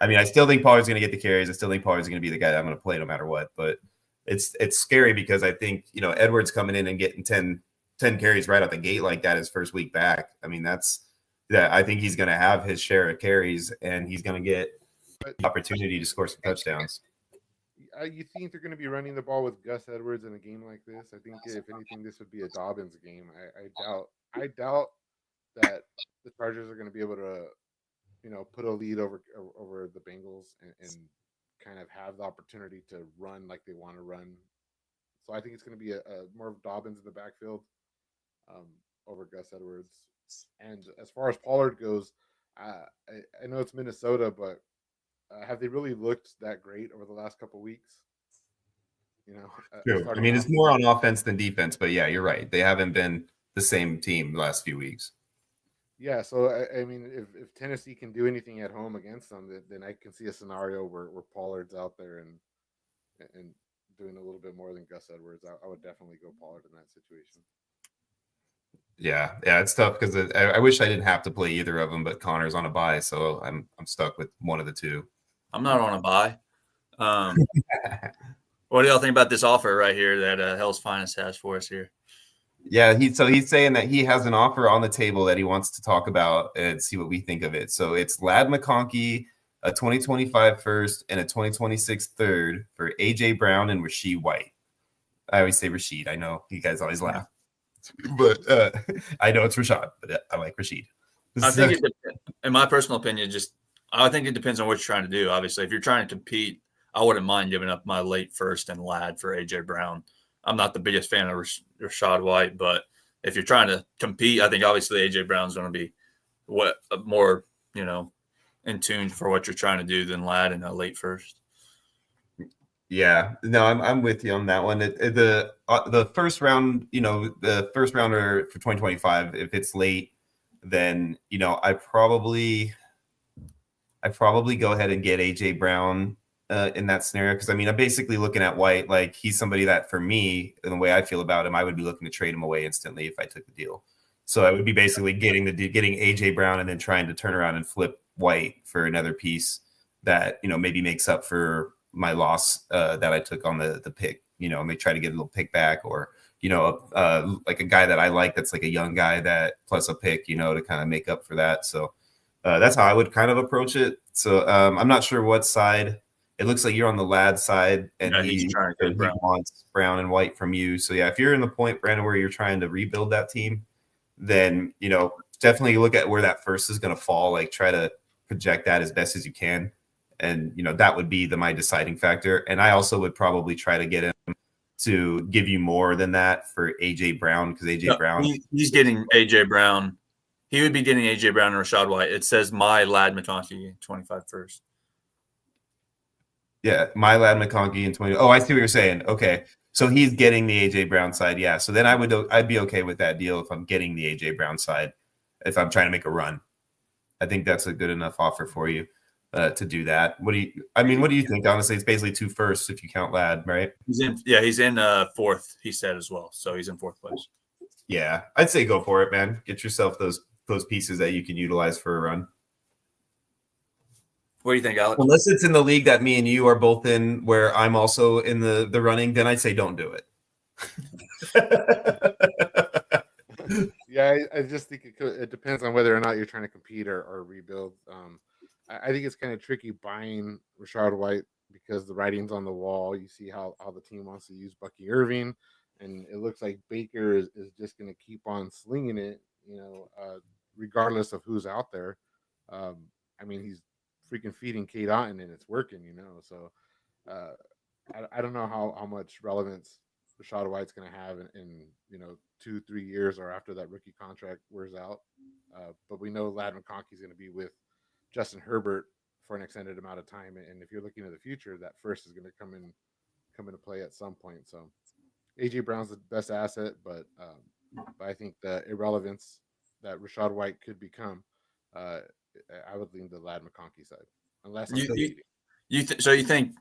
D: I mean, I still think Pollard's going to get the carries. I still think Pollard's going to be the guy that I'm going to play no matter what. But it's scary because I think Edwards coming in and getting 10 carries right out the gate like that his first week back. I mean, I think he's going to have his share of carries, and he's going to get the opportunity to score some touchdowns.
E: You think they're going to be running the ball with Gus Edwards in a game like this? I think if anything, this would be a Dobbins game. I doubt that the Chargers are going to be able to, put a lead over the Bengals and kind of have the opportunity to run like they want to run. So I think it's going to be a more of Dobbins in the backfield over Gus Edwards. And as far as Pollard goes, I know it's Minnesota, but have they really looked that great over the last couple of weeks?
D: True. I mean, it's more on offense than defense, but yeah, you're right. They haven't been the same team the last few weeks.
E: Yeah, so I mean, if Tennessee can do anything at home against them, then I can see a scenario where Pollard's out there and doing a little bit more than Gus Edwards, I would definitely go Pollard in that situation.
D: Yeah, it's tough because I wish I didn't have to play either of them, but Connor's on a bye, so I'm stuck with one of the two.
F: I'm not on a bye. What do y'all think about this offer right here that Hell's Finest has for us here?
D: Yeah, he's saying that he has an offer on the table that he wants to talk about and see what we think of it. So it's Ladd McConkey, a 2025 first and a 2026 third for AJ Brown and Rasheed White. I always say Rasheed. I know you guys always laugh, but I know it's Rashad, but I like Rasheed.
F: I think it depends. In my personal opinion, I think it depends on what you're trying to do. Obviously, if you're trying to compete, I wouldn't mind giving up my late first and Ladd for AJ Brown. I'm not the biggest fan of Rashad White, but if you're trying to compete, I think obviously AJ Brown's going to be more, in tune for what you're trying to do than Ladd in a late first.
D: Yeah, no, I'm with you on that one. The first round, the first rounder for 2025, if it's late, then I probably go ahead and get AJ Brown in that scenario, because I'm basically looking at White like he's somebody that, for me, and the way I feel about him, I would be looking to trade him away instantly if I took the deal. So I would be basically getting AJ Brown and then trying to turn around and flip White for another piece that maybe makes up for my loss that I took on the pick. May try to get a little pick back, or like a guy that I like that's like a young guy that plus a pick, to kind of make up for that. So that's how I would kind of approach it. So I'm not sure what side. It looks like you're on the Ladd side, and he wants Brown and White from you. So yeah, if you're in the point, Brandon, where you're trying to rebuild that team, then definitely look at where that first is going to fall. Like, try to project that as best as you can, and that would be my deciding factor. And I also would probably try to get him to give you more than that for AJ Brown, because AJ Brown,
F: he's getting AJ Brown. He would be getting AJ Brown and Rashad White. It says my Ladd McConkey 25 first.
D: Yeah, my Ladd McConkey in 20. Oh, I see what you're saying. Okay, so he's getting the AJ Brown side. Yeah, so then I'd be okay with that deal if I'm getting the AJ Brown side, if I'm trying to make a run. I think that's a good enough offer for you to do that. What do you think? Honestly, it's basically 2 firsts if you count Ladd, right?
F: He's in fourth, he said, as well. So he's in fourth place.
D: Yeah, I'd say go for it, man. Get yourself those pieces that you can utilize for a run.
F: What do you think, Alex?
D: Unless it's in the league that me and you are both in, where I'm also in the running, then I'd say don't do it.
E: Yeah, I just think it depends on whether or not you're trying to compete or rebuild. I think it's kind of tricky buying Rashad White because the writing's on the wall. You see how the team wants to use Bucky Irving, and it looks like Baker is just going to keep on slinging it, regardless of who's out there. He's freaking feeding Kate Otten and it's working, So I don't know how much relevance Rashad White's going to have in 2-3 years or after that rookie contract wears out. But we know Ladd McConkey's going to be with Justin Herbert for an extended amount of time, and if you're looking at the future, that first is going to come into play at some point. So AJ Brown's the best asset, but I think the irrelevance that Rashad White could become, I would lean the Ladd McConkey side, unless
F: you think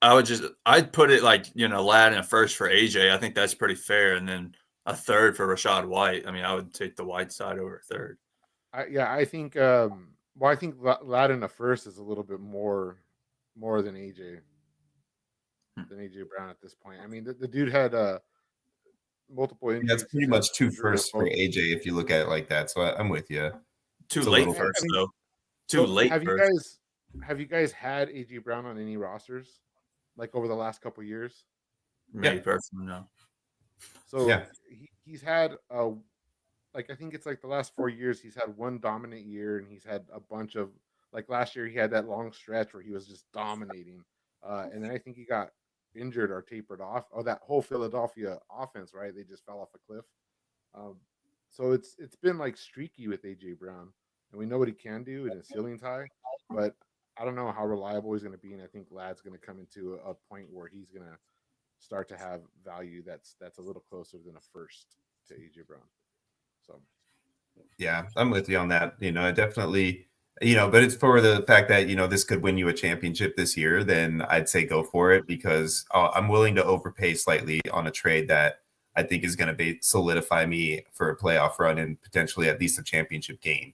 F: I'd put it like Ladd in a first for AJ. I think that's pretty fair, and then a third for Rashad White. I would take the White side over a third.
E: I think I think Ladd in a first is a little bit more than AJ Brown at this point. The dude had multiple injuries.
D: That's pretty much 2 firsts for AJ if you look at it like that. So I'm with you.
F: Too late first, though. Too late.
E: Have you guys had AJ Brown on any rosters, like over the last couple of years?
F: Me personally, no.
E: So yeah, he's had I think it's like the last 4 years he's had one dominant year, and he's had a bunch of, like, last year he had that long stretch where he was just dominating, and then I think he got injured or tapered off. Oh, that whole Philadelphia offense, right? They just fell off a cliff. So it's been like streaky with AJ Brown, and we know what he can do, and his ceiling's high, but I don't know how reliable he's going to be, and I think Ladd's going to come into a point where he's going to start to have value that's a little closer than a first to AJ Brown. So,
D: yeah, I'm with you on that. I definitely But it's for the fact that, this could win you a championship this year, then I'd say go for it, because I'm willing to overpay slightly on a trade that I think is going to solidify me for a playoff run and potentially at least a championship game.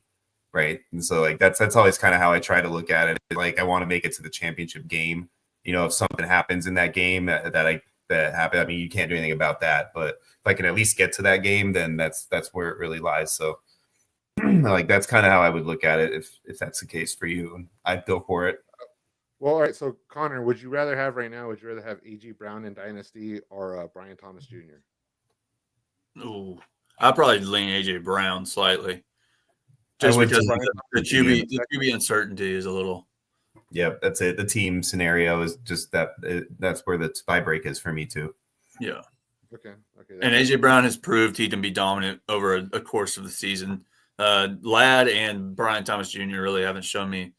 D: Right. And so like, that's always kind of how I try to look at it. Like, I want to make it to the championship game. If something happens in that game that happened, I mean, you can't do anything about that, but if I can at least get to that game, then that's where it really lies. So like, that's kind of how I would look at it if that's the case for you, and I'd go for it.
E: Well, all right. So Connor, would you rather have AJ Brown in Dynasty or Brian Thomas Jr.?
F: Ooh, I'd probably lean AJ Brown slightly, just because the QB uncertainty is a little.
D: Yep, that's it. The team scenario is just that's where the tie break is for me too.
F: Yeah.
E: Okay.
F: And AJ Brown has proved he can be dominant over a course of the season. Ladd and Brian Thomas Jr. really haven't shown me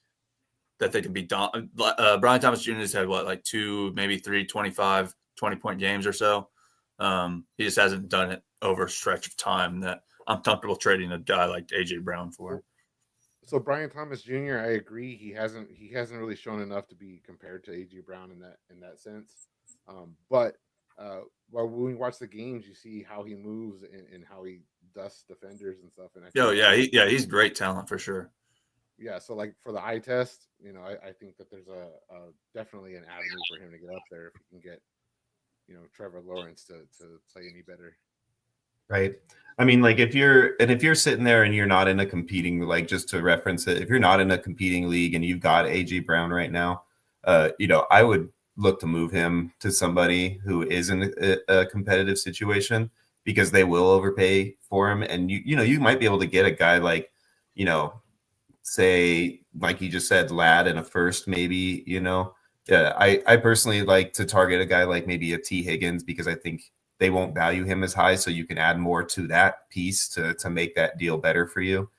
F: that they can be Brian Thomas Jr. has had like 2, maybe 3 20-point games or so. He just hasn't done it over a stretch of time that I'm comfortable trading a guy like AJ Brown for.
E: So Brian Thomas Jr., I agree. He hasn't really shown enough to be compared to AJ Brown in that sense. But when we watch the games, you see how he moves and how he dusts defenders and stuff. And
F: he's great talent for sure.
E: Yeah, so like for the eye test, I think that there's a definitely an avenue for him to get up there if he can get, Trevor Lawrence to play any better.
D: Right. I mean, like if you're sitting there and you're not in a competing, like just to reference it, if you're not in a competing league and you've got AJ Brown right now, I would look to move him to somebody who is in a competitive situation, because they will overpay for him. And you might be able to get a guy like, say, like you just said, Ladd in a first, maybe, Yeah, I personally like to target a guy like maybe a T Higgins, because I think they won't value him as high, so you can add more to that piece to make that deal better for you.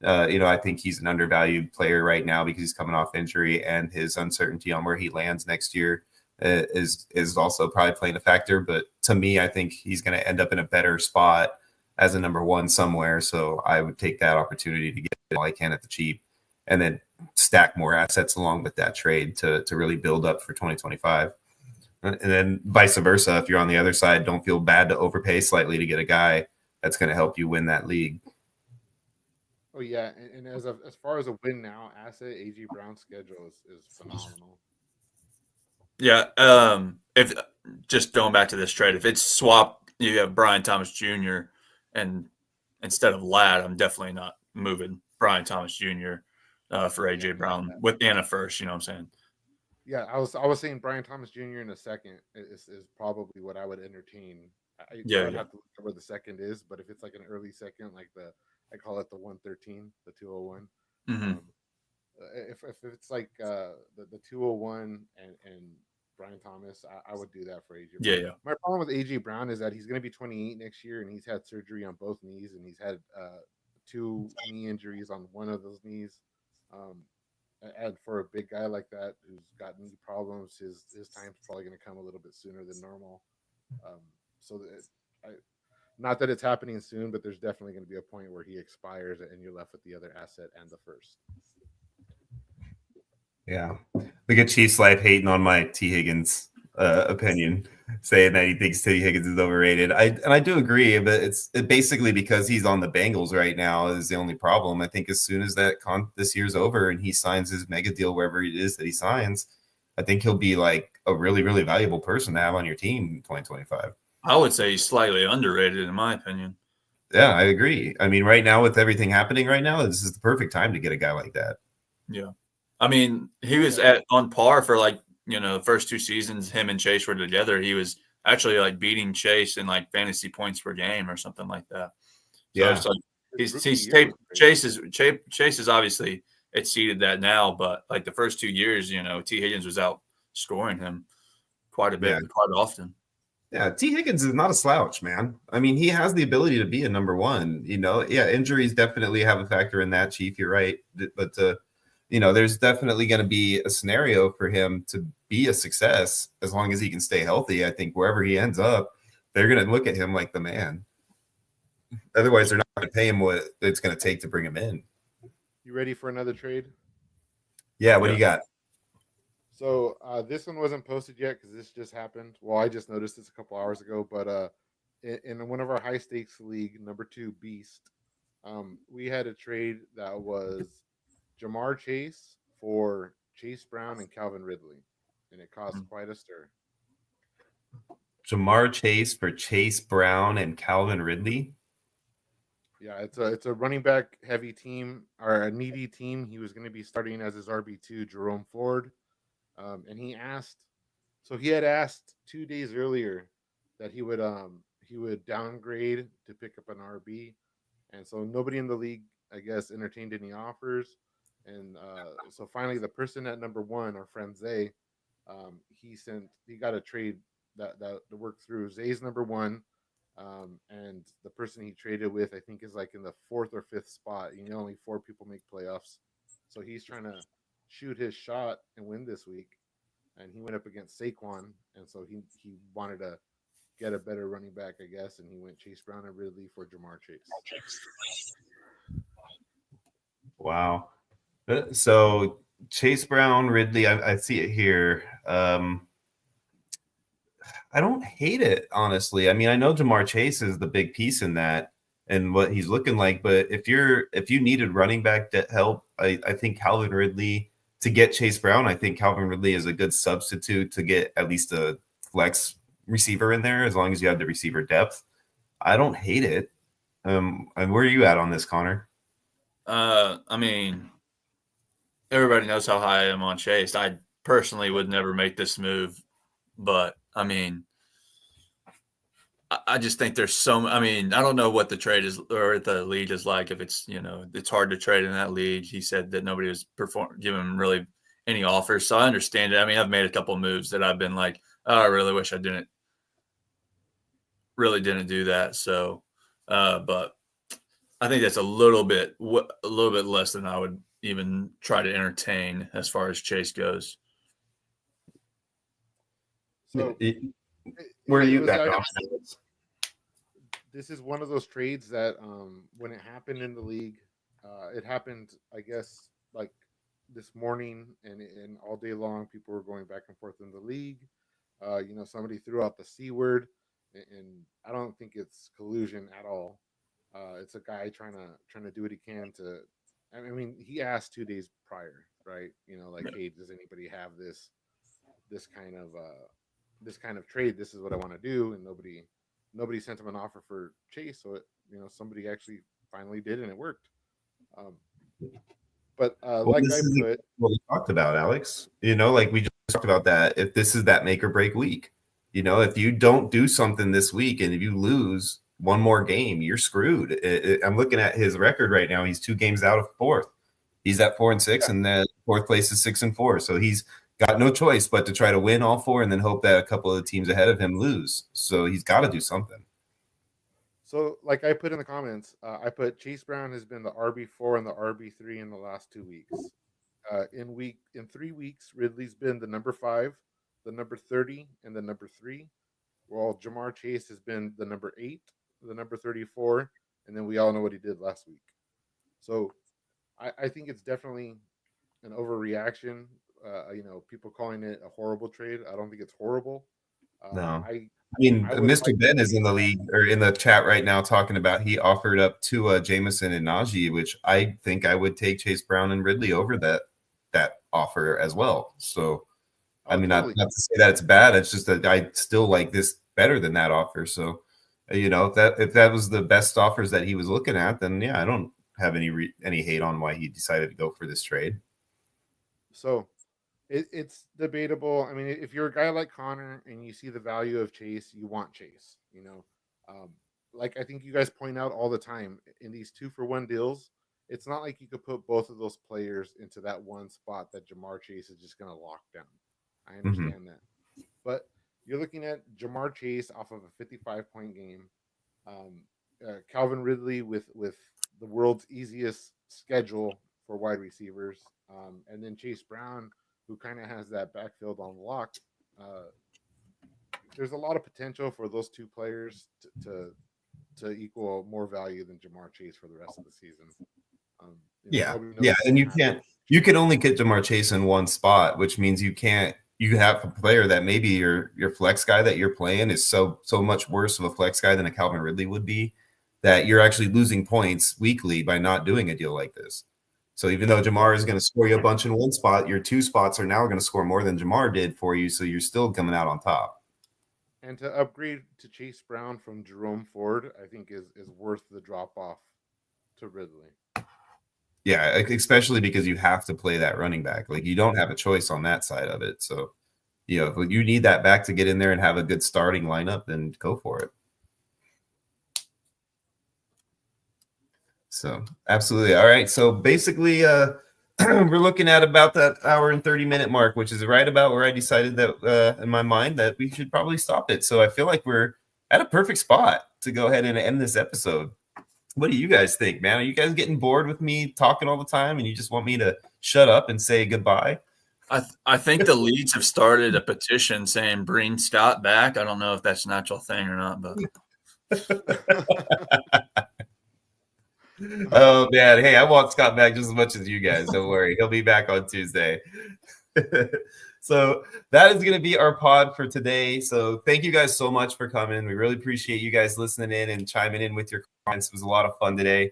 D: I think he's an undervalued player right now because he's coming off injury, and his uncertainty on where he lands next year is also probably playing a factor. But to me, I think he's going to end up in a better spot as a number one somewhere. So I would take that opportunity to get all I can at the cheap, and then stack more assets along with that trade to really build up for 2025. And then vice versa, if you're on the other side, don't feel bad to overpay slightly to get a guy that's going to help you win that league.
E: Oh yeah, and as far as a win now asset, AJ Brown's schedule is phenomenal.
F: Yeah, if just going back to this trade, if it's swap, you have Brian Thomas Jr. and instead of Ladd, I'm definitely not moving Brian Thomas Jr. For AJ Brown with and a first. You know what I'm saying?
E: Yeah, I was saying Brian Thomas Jr. in a second is probably what I would entertain. I would have to look at where the second is, but if it's like an early second, like I call it the 113, the 201.
F: Mm-hmm.
E: If it's like the 201 and Brian Thomas, I would do that for AJ Brown.
F: Yeah.
E: My problem with AJ Brown is that he's going to be 28 next year, and he's had surgery on both knees, and he's had 2 knee injuries on one of those knees. And for a big guy like that who's got knee problems, his time's probably going to come a little bit sooner than normal. Not that it's happening soon, but there's definitely going to be a point where he expires and you're left with the other asset and the first.
D: Yeah. Look at Chiefs Life hating on my T Higgins opinion, saying that he thinks T Higgins is overrated. I do agree, but it's basically because he's on the Bengals right now is the only problem. I think as soon as this year's over and he signs his mega deal wherever it is that he signs, I think he'll be like a really, really valuable person to have on your team in 2025.
F: I would say he's slightly underrated in my opinion.
D: Yeah, I agree. I mean, right now with everything happening right now, this is the perfect time to get a guy like that.
F: Yeah. I mean, he was on par for the first 2 seasons him and Chase were together. He was actually like beating Chase in like fantasy points per game or something like that. So Chase is obviously exceeded that now, but like the first 2 years, T Higgins was out scoring him quite a bit, quite often.
D: Yeah, T Higgins is not a slouch, man. I mean, he has the ability to be a number one. Injuries definitely have a factor in that, Chief. You're right, but there's definitely going to be a scenario for him to be a success as long as he can stay healthy. I think wherever he ends up, they're going to look at him like the man. Otherwise, they're not going to pay him what it's going to take to bring him in.
E: You ready for another trade?
D: Yeah, what do you got?
E: So this one wasn't posted yet because this just happened. Well, I just noticed this a couple hours ago, but in one of our high stakes league, number 2 Beast, we had a trade that was Jamar Chase for Chase Brown and Calvin Ridley, and it caused quite a stir.
D: Jamar Chase for Chase Brown and Calvin Ridley.
E: Yeah, it's a running back heavy team or a needy team. He was going to be starting as his RB2, Jerome Ford, and he had asked 2 days earlier that he would downgrade to pick up an RB, and so nobody in the league, I guess, entertained any offers, and so finally the person at number 1, our friend Zay, he got a trade that worked through. Zay's number 1. And the person he traded with, I think, is like in the 4th or 5th spot. Only 4 people make playoffs, so he's trying to shoot his shot and win this week. And he went up against Saquon, and so he wanted to get a better running back, I guess, and he went Chase Brown and Ridley for Jamar Chase.
D: Wow. So Chase Brown, Ridley, I see it here. I don't hate it, honestly. I mean, I know Jamar Chase is the big piece in that and what he's looking like, but if you needed running back help, I think Calvin Ridley to get Chase Brown, I think Calvin Ridley is a good substitute to get at least a flex receiver in there as long as you have the receiver depth. I don't hate it. And where are you at on this, Connor?
F: I mean, everybody knows how high I am on Chase. I personally would never make this move, but I mean, I just think there's I mean, I don't know what the trade is or the league is like. If it's, it's hard to trade in that league. He said that nobody was giving him really any offers. So I understand it. I mean, I've made a couple of moves that I've been like, oh, I really wish I didn't do that. So, but I think that's a little bit less than I would even try to entertain as far as Chase goes.
E: So
D: where are you at?
E: This is one of those trades that when it happened in the league, it happened, I guess, like this morning, and all day long people were going back and forth in the league. Somebody threw out the C word, and I don't think it's collusion at all. It's a guy trying to do what he can to. I mean, he asked 2 days prior, right? Like, hey, does anybody have this kind of trade? This is what I want to do, and nobody sent him an offer for Chase, so somebody actually finally did, and it worked. But like I put,
D: what we talked about, Alex. Like we just talked about that. If this is that make or break week, if you don't do something this week and if you lose one more game, you're screwed. I'm looking at his record right now. He's 2 games out of 4th. He's at 4-6, and then 4th place is 6-4. So he's got no choice but to try to win all 4 and then hope that a couple of the teams ahead of him lose. So he's got to do something.
E: So, like I put in the comments, I put Chase Brown has been the RB4 and the RB3 in the last 2 weeks. In 3 weeks, Ridley's been the number 5, the number 30, and the number 3, while Jamar Chase has been the number 8, the number 34, and then we all know what he did last week. So, I think it's definitely an overreaction. People calling it a horrible trade. I don't think it's horrible.
D: No. I mean, Mr. Ben is in the league or in the chat right now talking about he offered up to Jameson and Najee, which I think I would take Chase Brown and Ridley over that offer as well. So, I mean, totally. Not to say that it's bad. It's just that I still like this better than that offer. So, if that was the best offers that he was looking at, then yeah, I don't have any hate on why he decided to go for this trade.
E: So, it's debatable. I mean, if you're a guy like Connor and you see the value of Chase, you want Chase. Like I think you guys point out all the time in these 2-for-1 deals, it's not like you could put both of those players into that one spot that Jamar Chase is just going to lock down. I understand that, but you're looking at Jamar Chase off of a 55-point game, Calvin Ridley with the world's easiest schedule for wide receivers, and then Chase Brown, who kind of has that backfield on lock. There's a lot of potential for those 2 players to equal more value than Jamar Chase for the rest of the season.
D: Yeah,
E: Nobody knows
D: yeah,
E: what's
D: and
E: gonna happen.
D: you can only get Jamar Chase in one spot, which means you have a player that maybe your flex guy that you're playing is so much worse of a flex guy than a Calvin Ridley would be, that you're actually losing points weekly by not doing a deal like this. So even though Jamar is going to score you a bunch in one spot, your two spots are now going to score more than Jamar did for you, so you're still coming out on top.
E: And to upgrade to Chase Brown from Jerome Ford, I think is worth the drop off to Ridley.
D: Yeah, especially because you have to play that running back. Like, you don't have a choice on that side of it. So, if you need that back to get in there and have a good starting lineup, then go for it. So, absolutely. All right. So basically, we're looking at about that hour and 30-minute mark, which is right about where I decided that in my mind that we should probably stop it. So I feel like we're at a perfect spot to go ahead and end this episode. What do you guys think, man? Are you guys getting bored with me talking all the time and you just want me to shut up and say goodbye?
F: I think the leads have started a petition saying bring Scott back. I don't know if that's a natural thing or not, but
D: oh man, hey, I want Scott back just as much as you guys. Don't worry, he'll be back on Tuesday. So that is going to be our pod for today. So thank you guys so much for coming. We really appreciate you guys listening in and chiming in with your comments. It was a lot of fun today.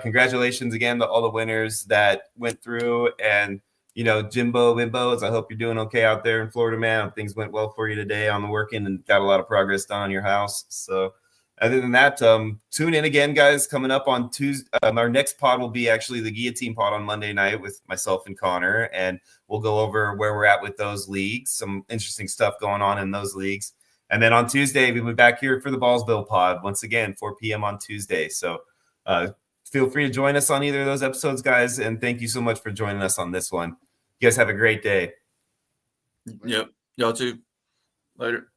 D: Congratulations again to all the winners that went through. And, Jimbo, Bimbos, I hope you're doing okay out there in Florida, man. Things went well for you today on the working and got a lot of progress done on your house. So other than that, tune in again, guys. Coming up on Tuesday, our next pod will be actually the Guillotine pod on Monday night with myself and Connor, and we'll go over where we're at with those leagues, some interesting stuff going on in those leagues. And then on Tuesday, we'll be back here for the Ballsville pod once again, 4 p.m. on Tuesday. So feel free to join us on either of those episodes, guys. And thank you so much for joining us on this one. You guys have a great day.
F: yep, y'all too. Later.